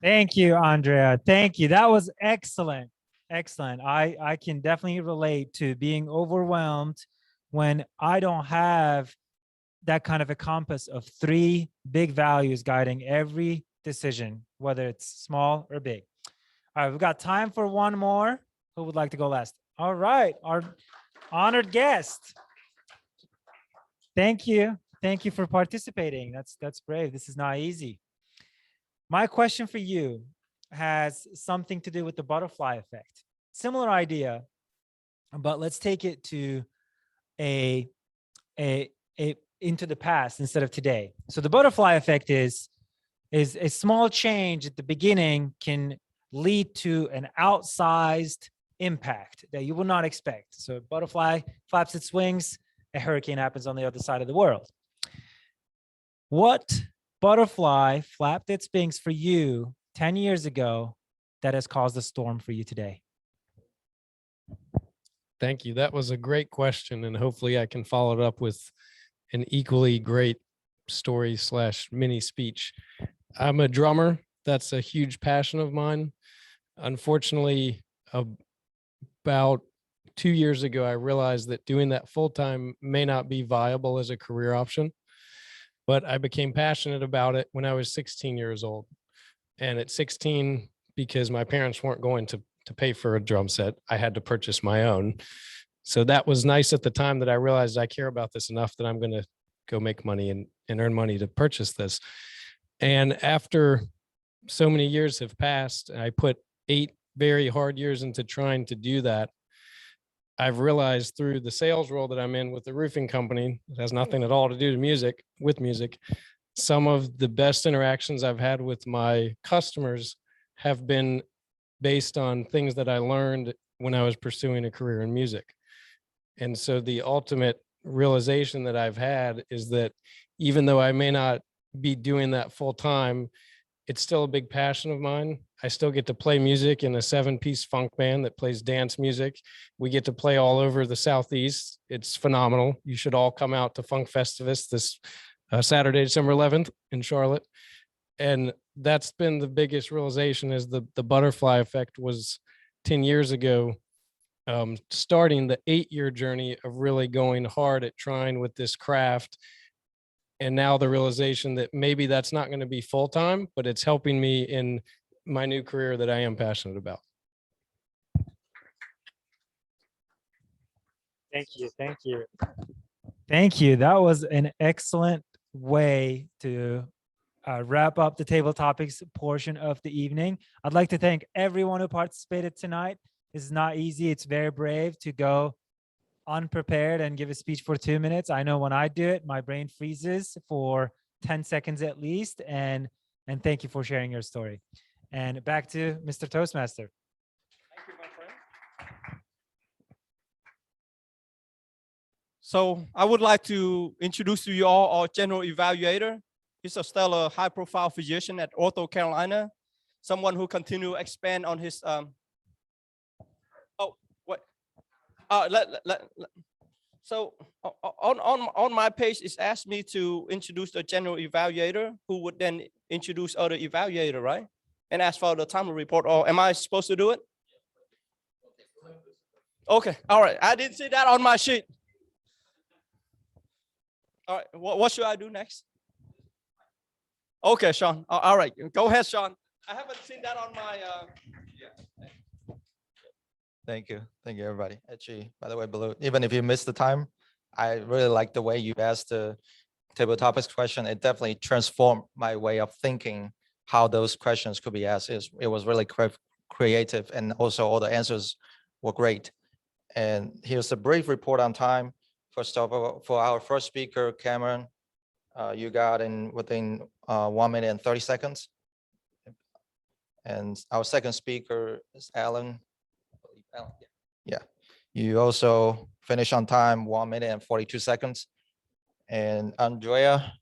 Thank you, Andrea. Thank you. That was excellent. Excellent. I can definitely relate to being overwhelmed when I don't have that kind of a compass of 3 big values guiding every decision, whether it's small or big. All right, we've got time for one more. Who would like to go last? All right, our honored guest. Thank you. Thank you for participating. That's brave. This is not easy. My question for you has something to do with the butterfly effect. Similar idea, but let's take it to into the past instead of today. So the butterfly effect is a small change at the beginning can lead to an outsized impact that you will not expect. So a butterfly flaps its wings, a hurricane happens on the other side of the world. What butterfly flapped its wings for you 10 years ago that has caused a storm for you today? Thank you. That was a great question, and hopefully I can follow it up with an equally great story / mini speech. I'm a drummer. That's a huge passion of mine. Unfortunately, about 2 years ago, I realized that doing that full time may not be viable as a career option, but I became passionate about it when I was 16 years old. And at 16, because my parents weren't going to pay for a drum set, I had to purchase my own. So that was nice at the time that I realized I care about this enough that I'm going to go make money and earn money to purchase this. And after so many years have passed, I put 8 very hard years into trying to do that. I've realized through the sales role that I'm in with the roofing company, it has nothing at all to do with music. Some of the best interactions I've had with my customers have been based on things that I learned when I was pursuing a career in music. And so the ultimate realization that I've had is that even though I may not be doing that full time, it's still a big passion of mine. I still get to play music in a 7-piece funk band that plays dance music. We get to play all over the Southeast. It's phenomenal. You should all come out to Funk Festivus this Saturday, December 11th in Charlotte. And that's been the biggest realization, is the butterfly effect was 10 years ago, starting the 8-year journey of really going hard at trying with this craft. And now the realization that maybe that's not going to be full time, but it's helping me in my new career that I am passionate about. Thank you. Thank you. Thank you. That was an excellent way to wrap up the table topics portion of the evening. I'd like to thank everyone who participated tonight. This is not easy. It's very brave to go unprepared and give a speech for 2 minutes. I know when I do it, my brain freezes for 10 seconds at least. And thank you for sharing your story. And back to Mr. Toastmaster. Thank you, my friend. So I would like to introduce to you all our general evaluator. He's a stellar high-profile physician at Ortho Carolina, someone who continue to expand on his So on my page, it's asked me to introduce the general evaluator, who would then introduce other evaluator, right? And ask for the timer report. Or am I supposed to do it? Okay, all right. I didn't see that on my sheet. All right, what should I do next? Okay, Sean. All right, go ahead, Sean. I haven't seen that on my. Thank you, everybody. Actually, by the way, Blue, even if you missed the time, I really like the way you asked the table topics question. It definitely transformed my way of thinking how those questions could be asked. It was really creative, and also all the answers were great. And here's a brief report on time. First of all, for our first speaker, Cameron, you got in within 1 minute and 30 seconds. And our second speaker is Alan. Yeah, you also finished on time, 1 minute and 42 seconds. And Andrea,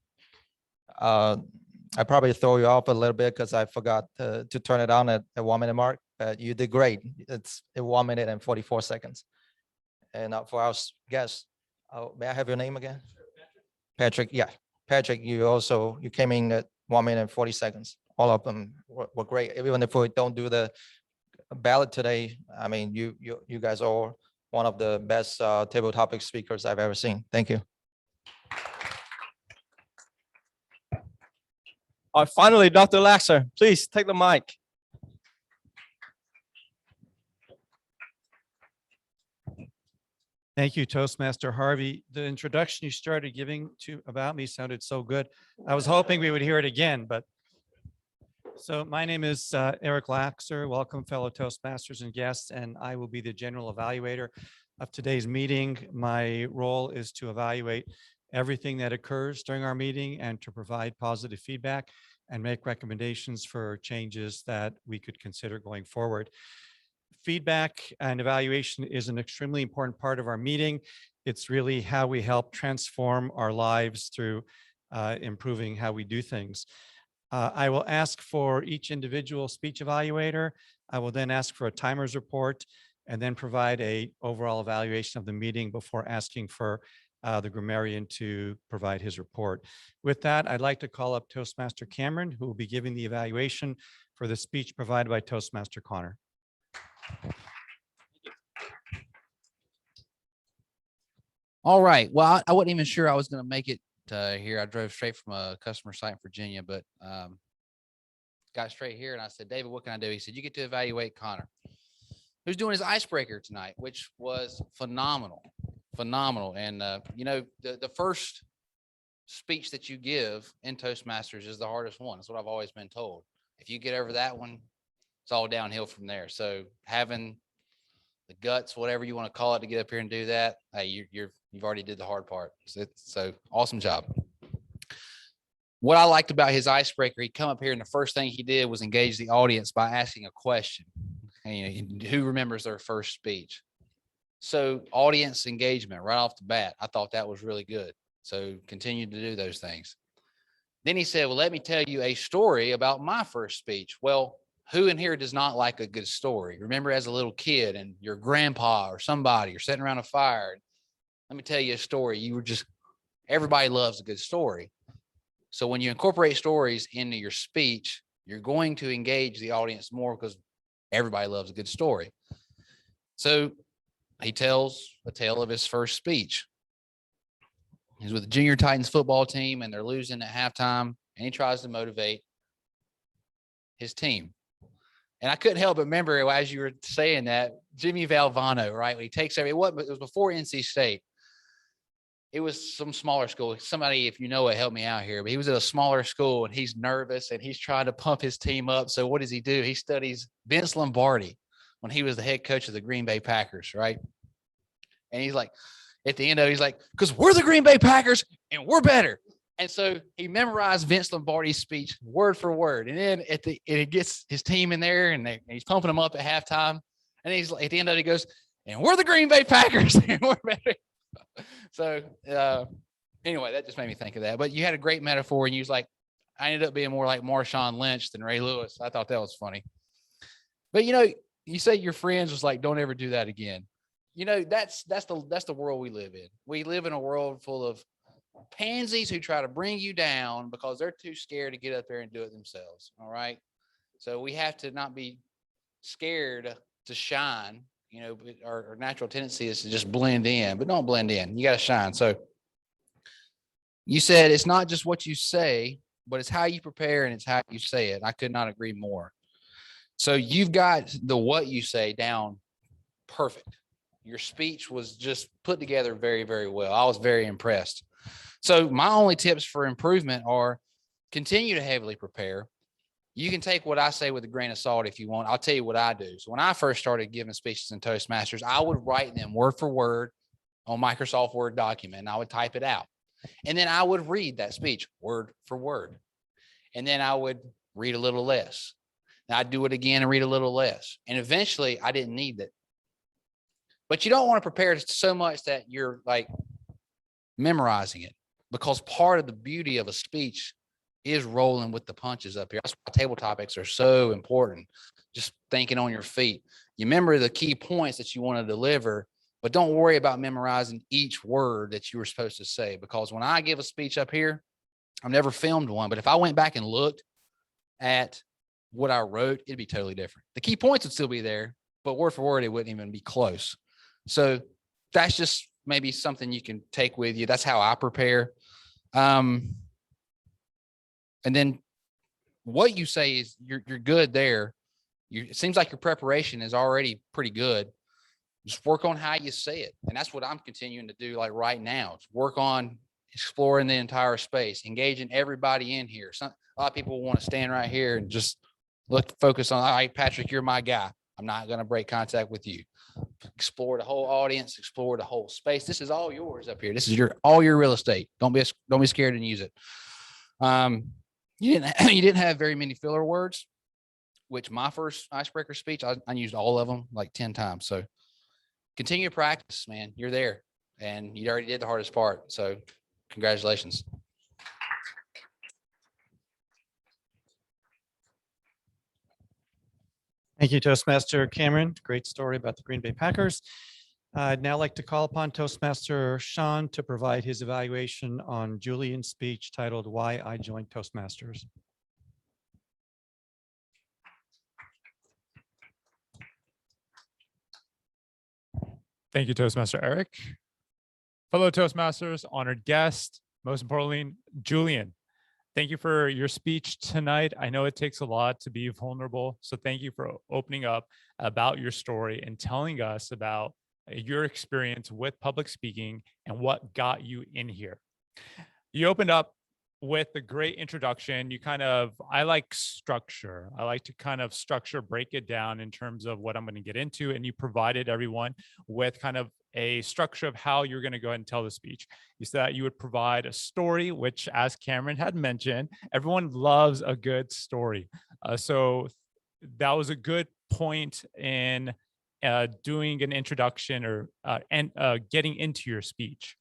I probably throw you off a little bit because I forgot to turn it on at the 1 minute mark, but you did great. It's 1 minute and 44 seconds. And for our guests, may I have your name again? Patrick, yeah. Patrick, you came in at 1 minute and 40 seconds. All of them were great. Even if we don't do the ballot today, I mean, you guys are one of the best table topic speakers I've ever seen. Thank you. All right, finally, Dr. Laxer, please take the mic. Thank you, Toastmaster Harvey. The introduction you started giving about me sounded so good. I was hoping we would hear it again, but so my name is Eric Laxer. Welcome, fellow Toastmasters and guests, and I will be the general evaluator of today's meeting. My role is to evaluate everything that occurs during our meeting and to provide positive feedback and make recommendations for changes that we could consider going forward. Feedback and evaluation is an extremely important part of our meeting. It's really how we help transform our lives through improving how we do things. I will ask for each individual speech evaluator. I will then ask for a timers report and then provide a overall evaluation of the meeting before asking for the grammarian to provide his report. With that, I'd like to call up Toastmaster Cameron, who will be giving the evaluation for the speech provided by Toastmaster Connor. All right. Well, I wasn't even sure I was going to make it here. I drove straight from a customer site in Virginia, but got straight here and I said, David, what can I do? He said, you get to evaluate Connor, who's doing his icebreaker tonight, which was phenomenal. And you know, the first speech that you give in Toastmasters is the hardest one. That's what I've always been told. If you get over that one, it's all downhill from there. So having the guts, whatever you want to call it, to get up here and do that, hey, you've already did the hard part. So awesome job. What I liked about his icebreaker, he come up here and the first thing he did was engage the audience by asking a question. And who remembers their first speech? So audience engagement right off the bat, I thought that was really good. So continue to do those things. Then he said, well, let me tell you a story about my first speech. Well, who in here does not like a good story? Remember as a little kid and your grandpa or somebody, you're sitting around a fire. Let me tell you a story. Everybody loves a good story. So when you incorporate stories into your speech, you're going to engage the audience more because everybody loves a good story. So he tells a tale of his first speech. He's with the Junior Titans football team and they're losing at halftime, and he tries to motivate his team. And I couldn't help but remember as you were saying that, Jimmy Valvano, right? When he takes it was before NC State. It was some smaller school. Somebody, if you know it, help me out here. But he was at a smaller school and he's nervous and he's trying to pump his team up. So what does he do? He studies Vince Lombardi when he was the head coach of the Green Bay Packers, right? And he's like, at the end of it, he's like, because we're the Green Bay Packers and we're better. And so he memorized Vince Lombardi's speech word for word. And then it gets his team in there and he's pumping them up at halftime. And he's like, at the end of it, he goes, and we're the Green Bay Packers and we're better. So anyway, that just made me think of that. But you had a great metaphor and you was like, I ended up being more like Marshawn Lynch than Ray Lewis. I thought that was funny. But you say your friends was like, don't ever do that again. That's the world we live in. We live in a world full of pansies who try to bring you down because they're too scared to get up there and do it themselves. All right. So we have to not be scared to shine. Our natural tendency is to just blend in, but don't blend in. You got to shine. So you said it's not just what you say, but it's how you prepare and it's how you say it. I could not agree more. So you've got the what you say down perfect. Your speech was just put together very, very well. I was very impressed. So my only tips for improvement are continue to heavily prepare. You can take what I say with a grain of salt if you want. I'll tell you what I do. So when I first started giving speeches in Toastmasters, I would write them word for word on Microsoft Word document, and I would type it out. And then I would read that speech word for word. And then I would read a little less. And I'd do it again and read a little less. And eventually I didn't need it. But you don't want to prepare so much that you're like memorizing it, because part of the beauty of a speech is rolling with the punches up here. That's why table topics are so important. Just thinking on your feet. You remember the key points that you want to deliver, but don't worry about memorizing each word that you were supposed to say. Because when I give a speech up here, I've never filmed one, but if I went back and looked at what I wrote, it'd be totally different. The key points would still be there, but word for word, it wouldn't even be close. So that's just maybe something you can take with you. That's how I prepare. And then what you say is you're good there. It seems like your preparation is already pretty good. Just work on how you say it. And that's what I'm continuing to do like right now. It's work on exploring the entire space, engaging everybody in here. A lot of people want to stand right here and just focus on, all right, Patrick, you're my guy. I'm not going to break contact with you. Explore the whole audience, explore the whole space. This is all yours up here. This is all your real estate. Don't be scared and use it. You didn't have very many filler words, which my first icebreaker speech, I used all of them like 10 times. So continue to practice, man. You're there and you already did the hardest part. So congratulations. Thank you, Toastmaster Cameron. Great story about the Green Bay Packers. I'd now like to call upon Toastmaster Sean to provide his evaluation on Julian's speech titled Why I Joined Toastmasters. Thank you, Toastmaster Eric. Fellow Toastmasters, honored guest, most importantly, Julian. Thank you for your speech tonight. I know it takes a lot to be vulnerable, so thank you for opening up about your story and telling us about your experience with public speaking and what got you in here. You opened up with a great introduction. I like structure. I like to kind of break it down in terms of what I'm going to get into, and you provided everyone with kind of a structure of how you're going to go ahead and tell the speech. You said that you would provide a story, which, as Cameron had mentioned, everyone loves a good story. So that was a good point in doing an introduction or getting into your speech.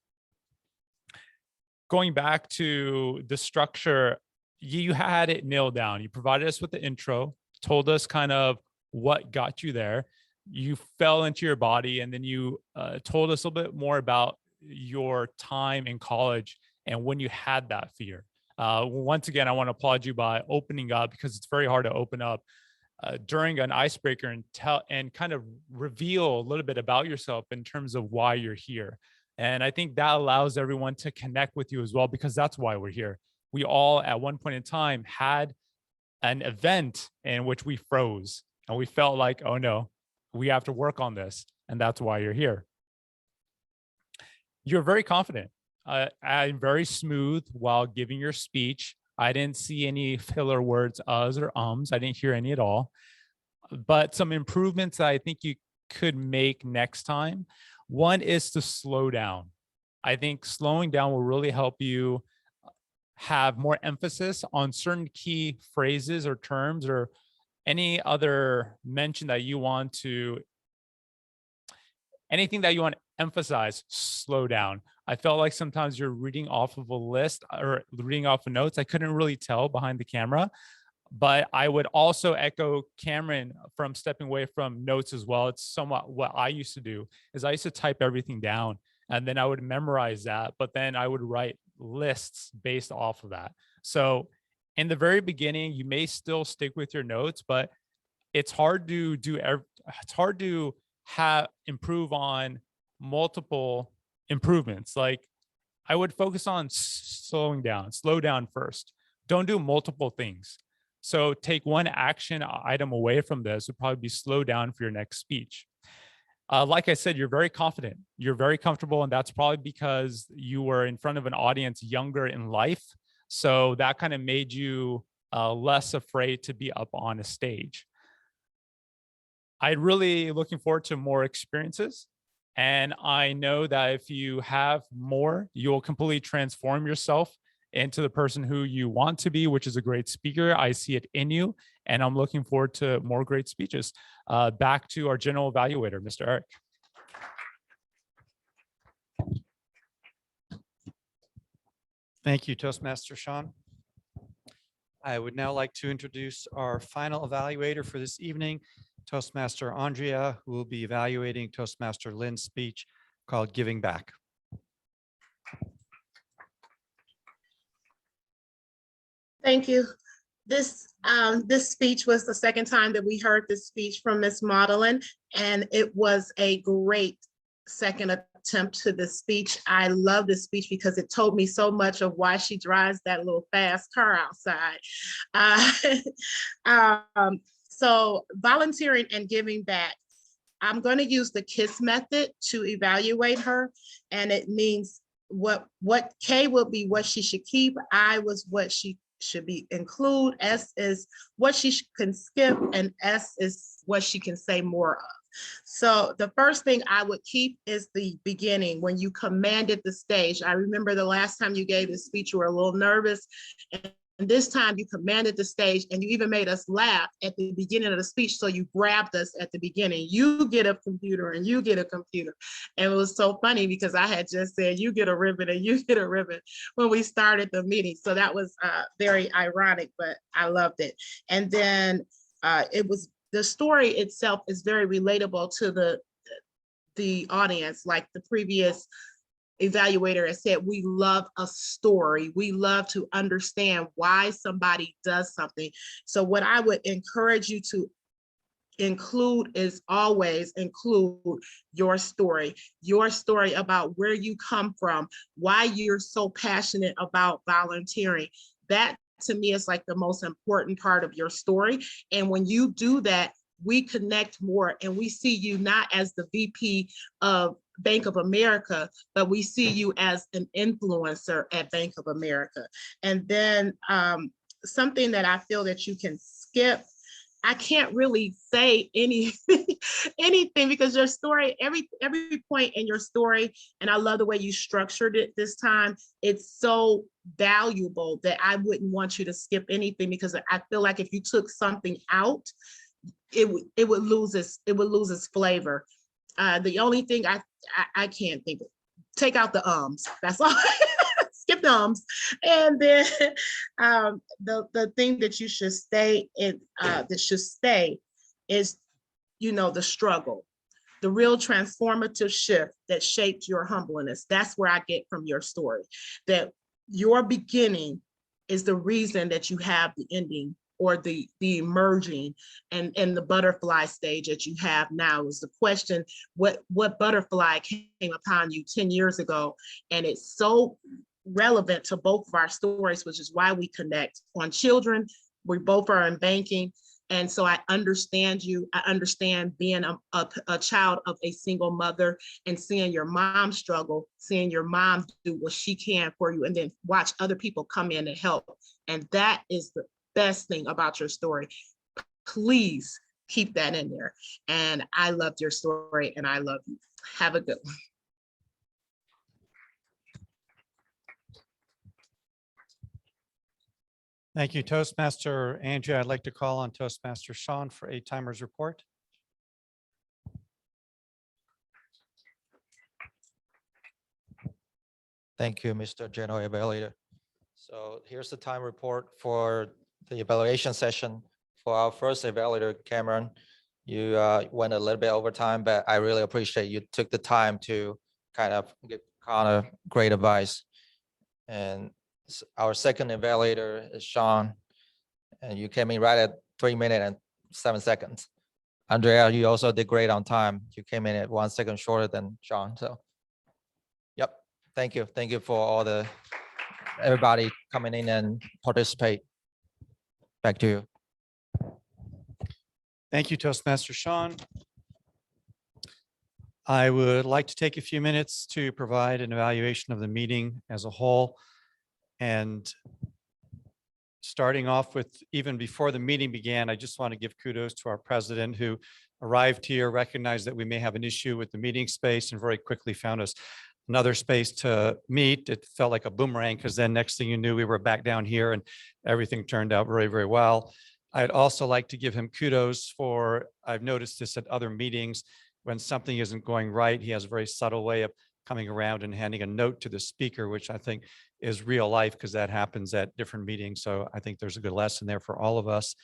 Going back to the structure, you had it nailed down. You provided us with the intro, told us kind of what got you there. You fell into your body, and then you told us a little bit more about your time in college and when you had that fear. Once again, I want to applaud you by opening up, because it's very hard to open up during an icebreaker and kind of reveal a little bit about yourself in terms of why you're here. And I think that allows everyone to connect with you as well, because that's why we're here. We all at one point in time had an event in which we froze. And we felt like, oh no, we have to work on this. And that's why you're here. You're very confident. I'm very smooth while giving your speech. I didn't see any filler words, uhs or ums. I didn't hear any at all. But some improvements that I think you could make next time. One is to slow down. I think slowing down will really help you have more emphasis on certain key phrases or terms or any other mention that you want to, anything that you want to emphasize, slow down. I felt like sometimes you're reading off of a list or reading off of notes. I couldn't really tell behind the camera, but I would also echo Cameron from stepping away from notes as well. It's somewhat what I used to do is I used to type everything down and then I would memorize that, but then I would write lists based off of that. So in the very beginning, you may still stick with your notes, but it's hard to improve on multiple improvements. Like I would focus on slow down first. Don't do multiple things. So take one action item away from this would probably be slow down for your next speech. Like I said, you're very confident, you're very comfortable, and that's probably because you were in front of an audience younger in life. So that kind of made you less afraid to be up on a stage. I'm really looking forward to more experiences. And I know that if you have more, you'll completely transform yourself into the person who you want to be, which is a great speaker. I see it in you, and I'm looking forward to more great speeches. Back to our general evaluator, Mr. Eric. Thank you, Toastmaster Sean. I would now like to introduce our final evaluator for this evening, Toastmaster Andrea, who will be evaluating Toastmaster Lynn's speech called Giving Back. Thank you. This speech was the second time that we heard this speech from Ms. Maudlin, and it was a great second attempt to the speech. I love this speech because it told me so much of why she drives that little fast car outside. So volunteering and giving back. I'm going to use the KISS method to evaluate her, and it means what K will be what she should keep, I was what she should be include, S is what she can skip, and S is what she can say more of. So the first thing I would keep is the beginning, when you commanded the stage. I remember the last time you gave this speech, you were a little nervous, and this time you commanded the stage, and you even made us laugh at the beginning of the speech. So you grabbed us at the beginning. You get a computer and you get a computer. And it was so funny because I had just said, you get a ribbon and you get a ribbon when we started the meeting. So that was very ironic, but I loved it. And then the story itself is very relatable to the audience. Like the previous evaluator has said, we love a story. We love to understand why somebody does something. So what I would encourage you to include is always include your story about where you come from, why you're so passionate about volunteering. That to me is like the most important part of your story. And when you do that, we connect more, and we see you not as the VP of Bank of America, but we see you as an influencer at Bank of America. And then something that I feel that you can skip, I can't really say anything because your story, every point in your story, and I love the way you structured it this time, it's so valuable that I wouldn't want you to skip anything, because I feel like if you took something out, it would lose its flavor. The only thing I can't think of, take out the ums. That's all. Skip the ums. And then the thing that you should stay in, is, the struggle, the real transformative shift that shaped your humbleness. That's where I get from your story, that your beginning is the reason that you have the ending, or the emerging and the butterfly stage that you have now. Is the question, what butterfly came upon you 10 years ago? And it's so relevant to both of our stories, which is why we connect. On children, we both are in banking. And so I understand you. I understand being a child of a single mother and seeing your mom struggle, seeing your mom do what she can for you, and then watch other people come in and help. And that is the best thing about your story. Please keep that in there. And I loved your story and I love you. Have a good one. Thank you, Toastmaster Andrea. I'd like to call on Toastmaster Sean for a timer's report. Thank you, Mr. General Evaluator. So here's the time report for the evaluation session. For our first evaluator, Cameron, you went a little bit over time, but I really appreciate you took the time to kind of give Connor great advice. And our second evaluator is Sean, and you came in right at 3 minutes and 7 seconds. Andrea, you also did great on time. You came in at 1 second shorter than Sean. So, yep. Thank you. Thank you for all everybody coming in and participate. Back to you. Thank you, Toastmaster Sean. I would like to take a few minutes to provide an evaluation of the meeting as a whole. And starting off with, even before the meeting began, I just want to give kudos to our president who arrived here, recognized that we may have an issue with the meeting space, and very quickly found us another space to meet. It felt like a boomerang, because then next thing you knew, we were back down here and everything turned out very, very well. I'd also like to give him kudos for, I've noticed this at other meetings, when something isn't going right, he has a very subtle way of coming around and handing a note to the speaker, which I think is real life, because that happens at different meetings. So I think there's a good lesson there for all of us.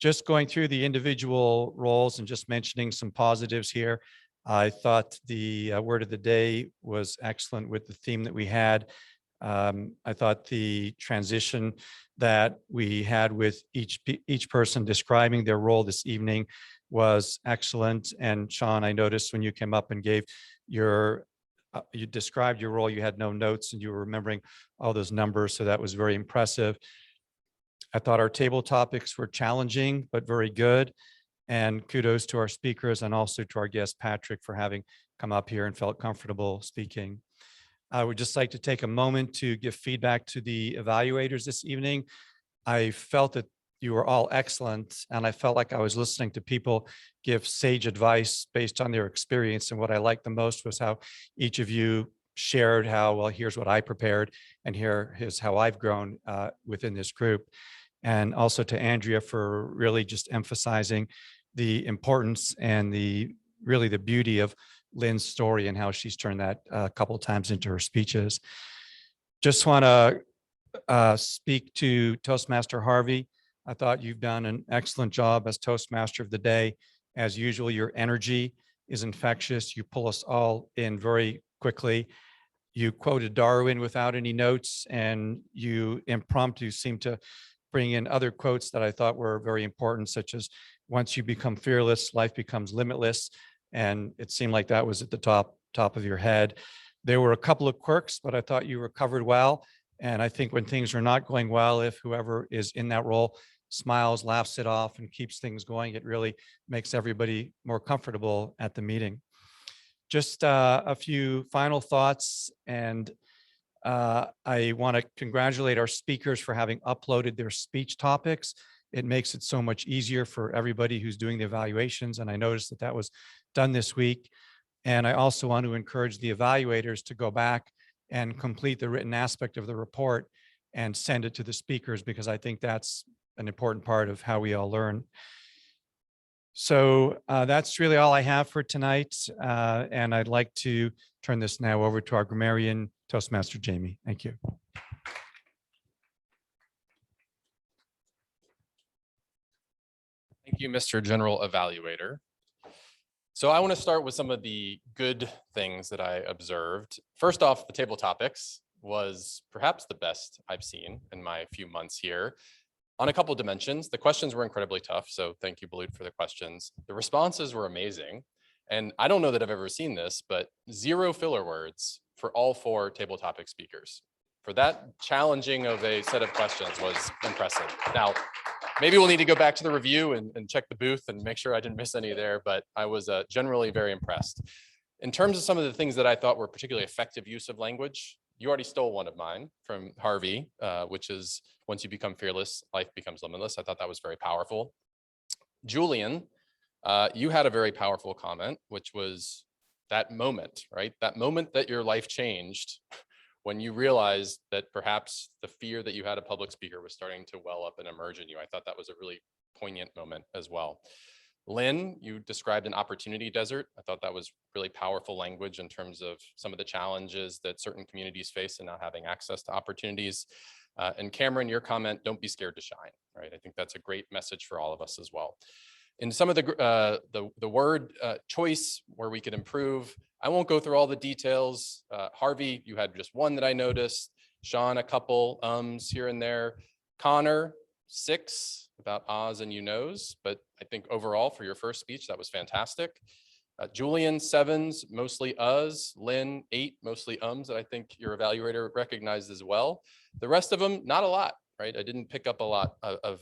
Just going through the individual roles and just mentioning some positives here. I thought the word of the day was excellent with the theme that we had. I thought the transition that we had with each person describing their role this evening was excellent. And Sean, I noticed when you came up and gave your, you described your role, you had no notes and you were remembering all those numbers. So that was very impressive. I thought our table topics were challenging, but very good. And kudos to our speakers and also to our guest, Patrick, for having come up here and felt comfortable speaking. I would just like to take a moment to give feedback to the evaluators this evening. I felt that you were all excellent, and I felt like I was listening to people give sage advice based on their experience. And what I liked the most was how each of you shared how, well, here's what I prepared, and here is how I've grown within this group. And also to Andrea for really just emphasizing the importance and really the beauty of Lynn's story and how she's turned that a couple of times into her speeches. Just want to speak to Toastmaster Harvey. I thought you've done an excellent job as Toastmaster of the day. As usual, your energy is infectious. You pull us all in very quickly. You quoted Darwin without any notes, and you impromptu seem to bring in other quotes that I thought were very important, such as, once you become fearless, life becomes limitless. And it seemed like that was at the top of your head. There were a couple of quirks, but I thought you recovered well. And I think when things are not going well, if whoever is in that role smiles, laughs it off, and keeps things going, it really makes everybody more comfortable at the meeting. Just a few final thoughts. And I want to congratulate our speakers for having uploaded their speech topics. It makes it so much easier for everybody who's doing the evaluations. And I noticed that that was done this week. And I also want to encourage the evaluators to go back and complete the written aspect of the report and send it to the speakers, because I think that's an important part of how we all learn. So that's really all I have for tonight. And I'd like to turn this now over to our grammarian, Toastmaster Jamie. Thank you. Thank you, Mr. General Evaluator. So I want to start with some of the good things that I observed. First off, the table topics was perhaps the best I've seen in my few months here. On a couple of dimensions, the questions were incredibly tough. So thank you, Balut, for the questions. The responses were amazing. And I don't know that I've ever seen this, but 0 filler words for all 4 table topic speakers. For that challenging of a set of questions was impressive. Now, Maybe we'll need to go back to the review and check the booth and make sure I didn't miss any there, but I was generally very impressed. In terms of some of the things that I thought were particularly effective use of language, you already stole one of mine from Harvey, which is once you become fearless, life becomes limitless. I thought that was very powerful. Julian, you had a very powerful comment, which was that moment, right? That moment that your life changed when you realized that perhaps the fear that you had a public speaker was starting to well up and emerge in you. I thought that was a really poignant moment as well. Lynn, you described an opportunity desert. I thought that was really powerful language in terms of some of the challenges that certain communities face and not having access to opportunities. And Cameron, your comment, don't be scared to shine, right? I think that's a great message for all of us as well. In some of the word choice where we could improve, I won't go through all the details. Harvey, you had just one that I noticed. Sean, a couple ums here and there. Connor, 6 about ahs and you knows, but I think overall for your first speech, that was fantastic. Julian, 7s, mostly uhs. Lynn, 8, mostly ums that I think your evaluator recognized as well. The rest of them, not a lot, right? I didn't pick up a lot of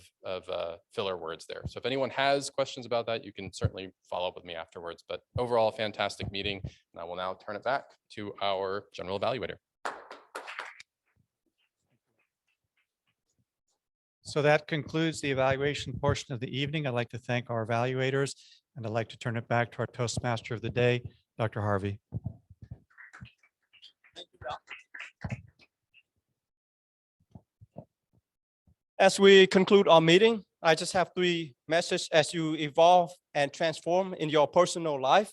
filler words there. So if anyone has questions about that, you can certainly follow up with me afterwards. But overall, fantastic meeting. And I will now turn it back to our general evaluator. So that concludes the evaluation portion of the evening. I'd like to thank our evaluators, and I'd like to turn it back to our Toastmaster of the day, Dr. Harvey. As we conclude our meeting, I just have 3 messages as you evolve and transform in your personal life.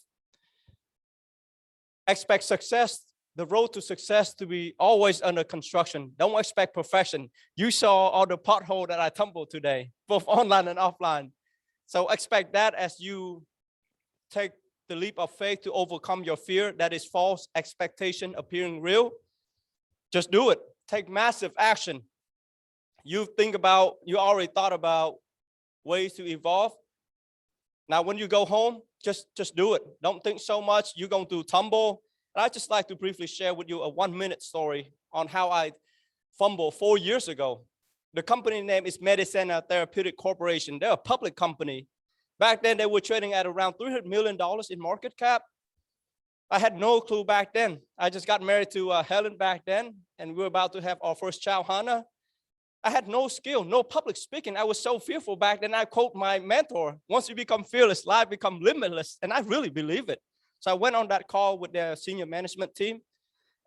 Expect success, the road to success to be always under construction. Don't expect perfection. You saw all the pothole that I tumbled today, both online and offline. So expect that as you take the leap of faith to overcome your fear that is false expectation appearing real. Just do it. Take massive action. You already thought about ways to evolve. Now, when you go home, just do it. Don't think so much. You're going to tumble. And I'd just like to briefly share with you a 1-minute story on how I fumbled 4 years ago. The company name is Medicina Therapeutic Corporation. They're a public company. Back then, they were trading at around $300 million in market cap. I had no clue back then. I just got married to Helen back then, and we were about to have our first child, Hannah. I had no skill, no public speaking. I was so fearful back then. I quote my mentor, once you become fearless, life becomes limitless. And I really believe it. So I went on that call with their senior management team.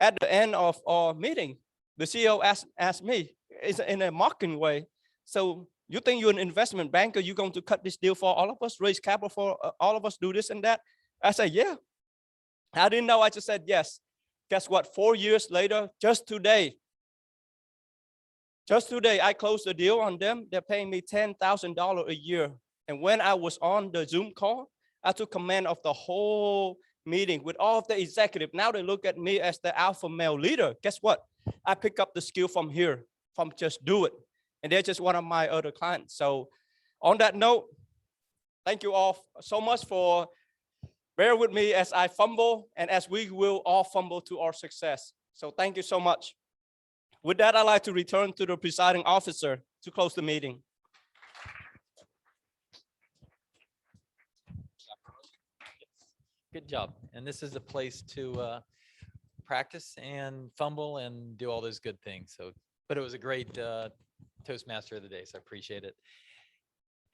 At the end of our meeting, the CEO asked me, in a mocking way, so you think you're an investment banker, you're going to cut this deal for all of us, raise capital for all of us, do this and that? I said, yeah. I didn't know, I just said yes. Guess what, 4 years later, just today, I closed the deal on them. They're paying me $10,000 a year. And when I was on the Zoom call, I took command of the whole meeting with all of the executive. Now they look at me as the alpha male leader. Guess what? I pick up the skill from here, from just do it. And they're just one of my other clients. So on that note, thank you all so much for bear with me as I fumble and as we will all fumble to our success. So thank you so much. With that, I'd like to return to the presiding officer to close the meeting. Good job. And this is a place to practice and fumble and do all those good things. So, but it was a great Toastmaster of the day, so I appreciate it.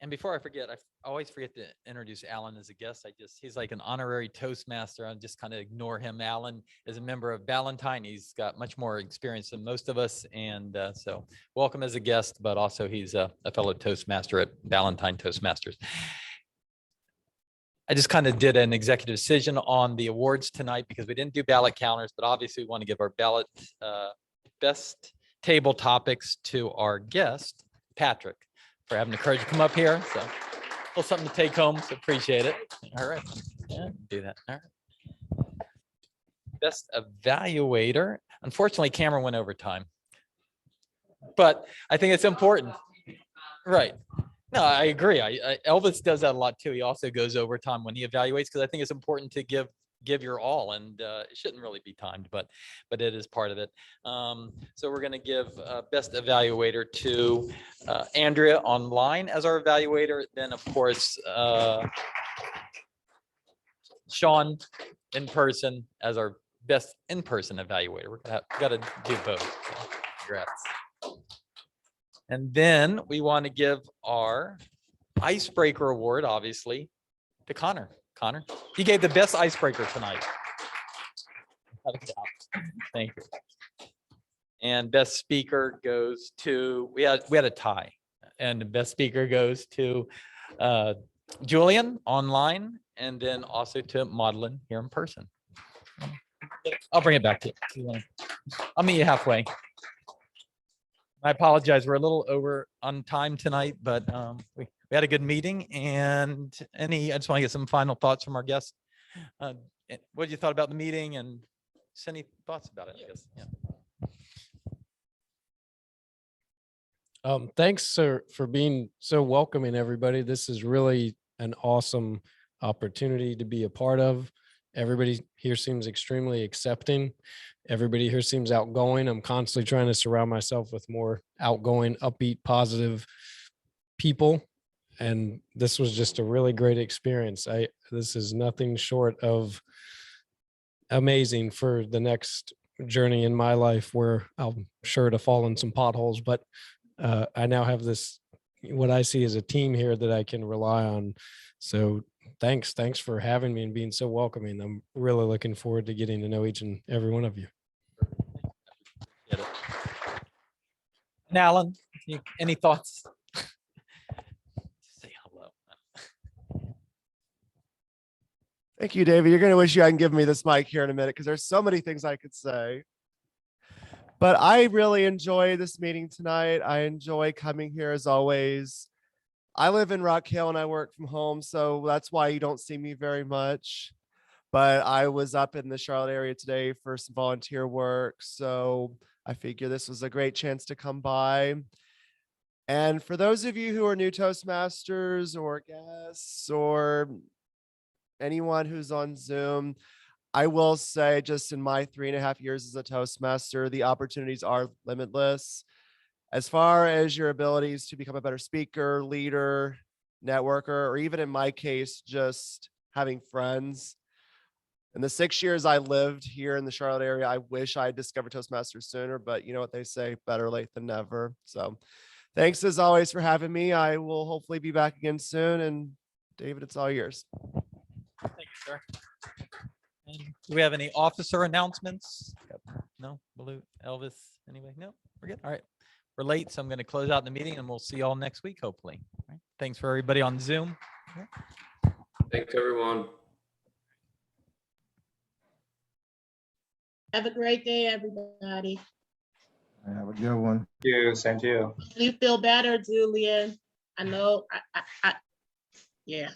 And before I forget, I always forget to introduce Alan as a guest. He's like an honorary Toastmaster. I just kind of ignore him. Alan is a member of Ballantine. He's got much more experience than most of us. And so welcome as a guest, but also he's a fellow Toastmaster at Ballantine Toastmasters. I just kind of did an executive decision on the awards tonight because we didn't do ballot counters, but obviously we want to give our ballot best table topics to our guest, Patrick, for having the courage to come up here. So a little something to take home, so appreciate it. All right, yeah, do that. All right. Best evaluator. Unfortunately, Cameron went over time, but I think it's important. Right. No, I agree. Elvis does that a lot too. He also goes over time when he evaluates because I think it's important to give your all, and it shouldn't really be timed, but it is part of it. So we're going to give best evaluator to Andrea online as our evaluator. Then, of course, Sean in person as our best in-person evaluator. We're gotta do both. So congrats. And then we want to give our Icebreaker Award, obviously, to Connor. Connor, you gave the best icebreaker tonight. Without a doubt. Thank you. And best speaker goes to, we had a tie. And the best speaker goes to Julian online, and then also to Maudlin here in person. I'll bring it back to you. I'll meet you halfway. I apologize, we're a little over on time tonight, but we had a good meeting. And I just want to get some final thoughts from our guests. What did you thought about the meeting, and just any thoughts about it, I guess? Yeah. Thanks, sir, for being so welcoming, everybody. This is really an awesome opportunity to be a part of. Everybody here seems extremely accepting. Everybody here seems outgoing. I'm constantly trying to surround myself with more outgoing, upbeat, positive people. And this was just a really great experience. This is nothing short of amazing for the next journey in my life, where I'm sure to fall in some potholes, but I now have this, what I see as a team here that I can rely on. So thanks for having me and being so welcoming. I'm really looking forward to getting to know each and every one of you. And Alan, any thoughts? Say hello. Thank you, David. You're going to wish you hadn't given me this mic here in a minute, because there's so many things I could say. But I really enjoy this meeting tonight. I enjoy coming here as always. I live in Rock Hill and I work from home, so that's why you don't see me very much. But I was up in the Charlotte area today for some volunteer work, so I figure this was a great chance to come by. And for those of you who are new Toastmasters or guests or anyone who's on Zoom, I will say, just in my 3.5 years as a Toastmaster, the opportunities are limitless. As far as your abilities to become a better speaker, leader, networker, or even in my case, just having friends. In the 6 years I lived here in the Charlotte area, I wish I had discovered Toastmasters sooner, but you know what they say, better late than never. So thanks as always for having me. I will hopefully be back again soon. And David, it's all yours. Thank you, sir. And do we have any officer announcements? No, Blue, Elvis, anyway? No, we're good. All right. We're late, so I'm going to close out the meeting, and we'll see you all next week, hopefully. All right. Thanks for everybody on Zoom. Thanks, everyone. Have a great day, everybody. Have a good one. Thank you. Same to you. You feel better, Julian. I know. Yeah.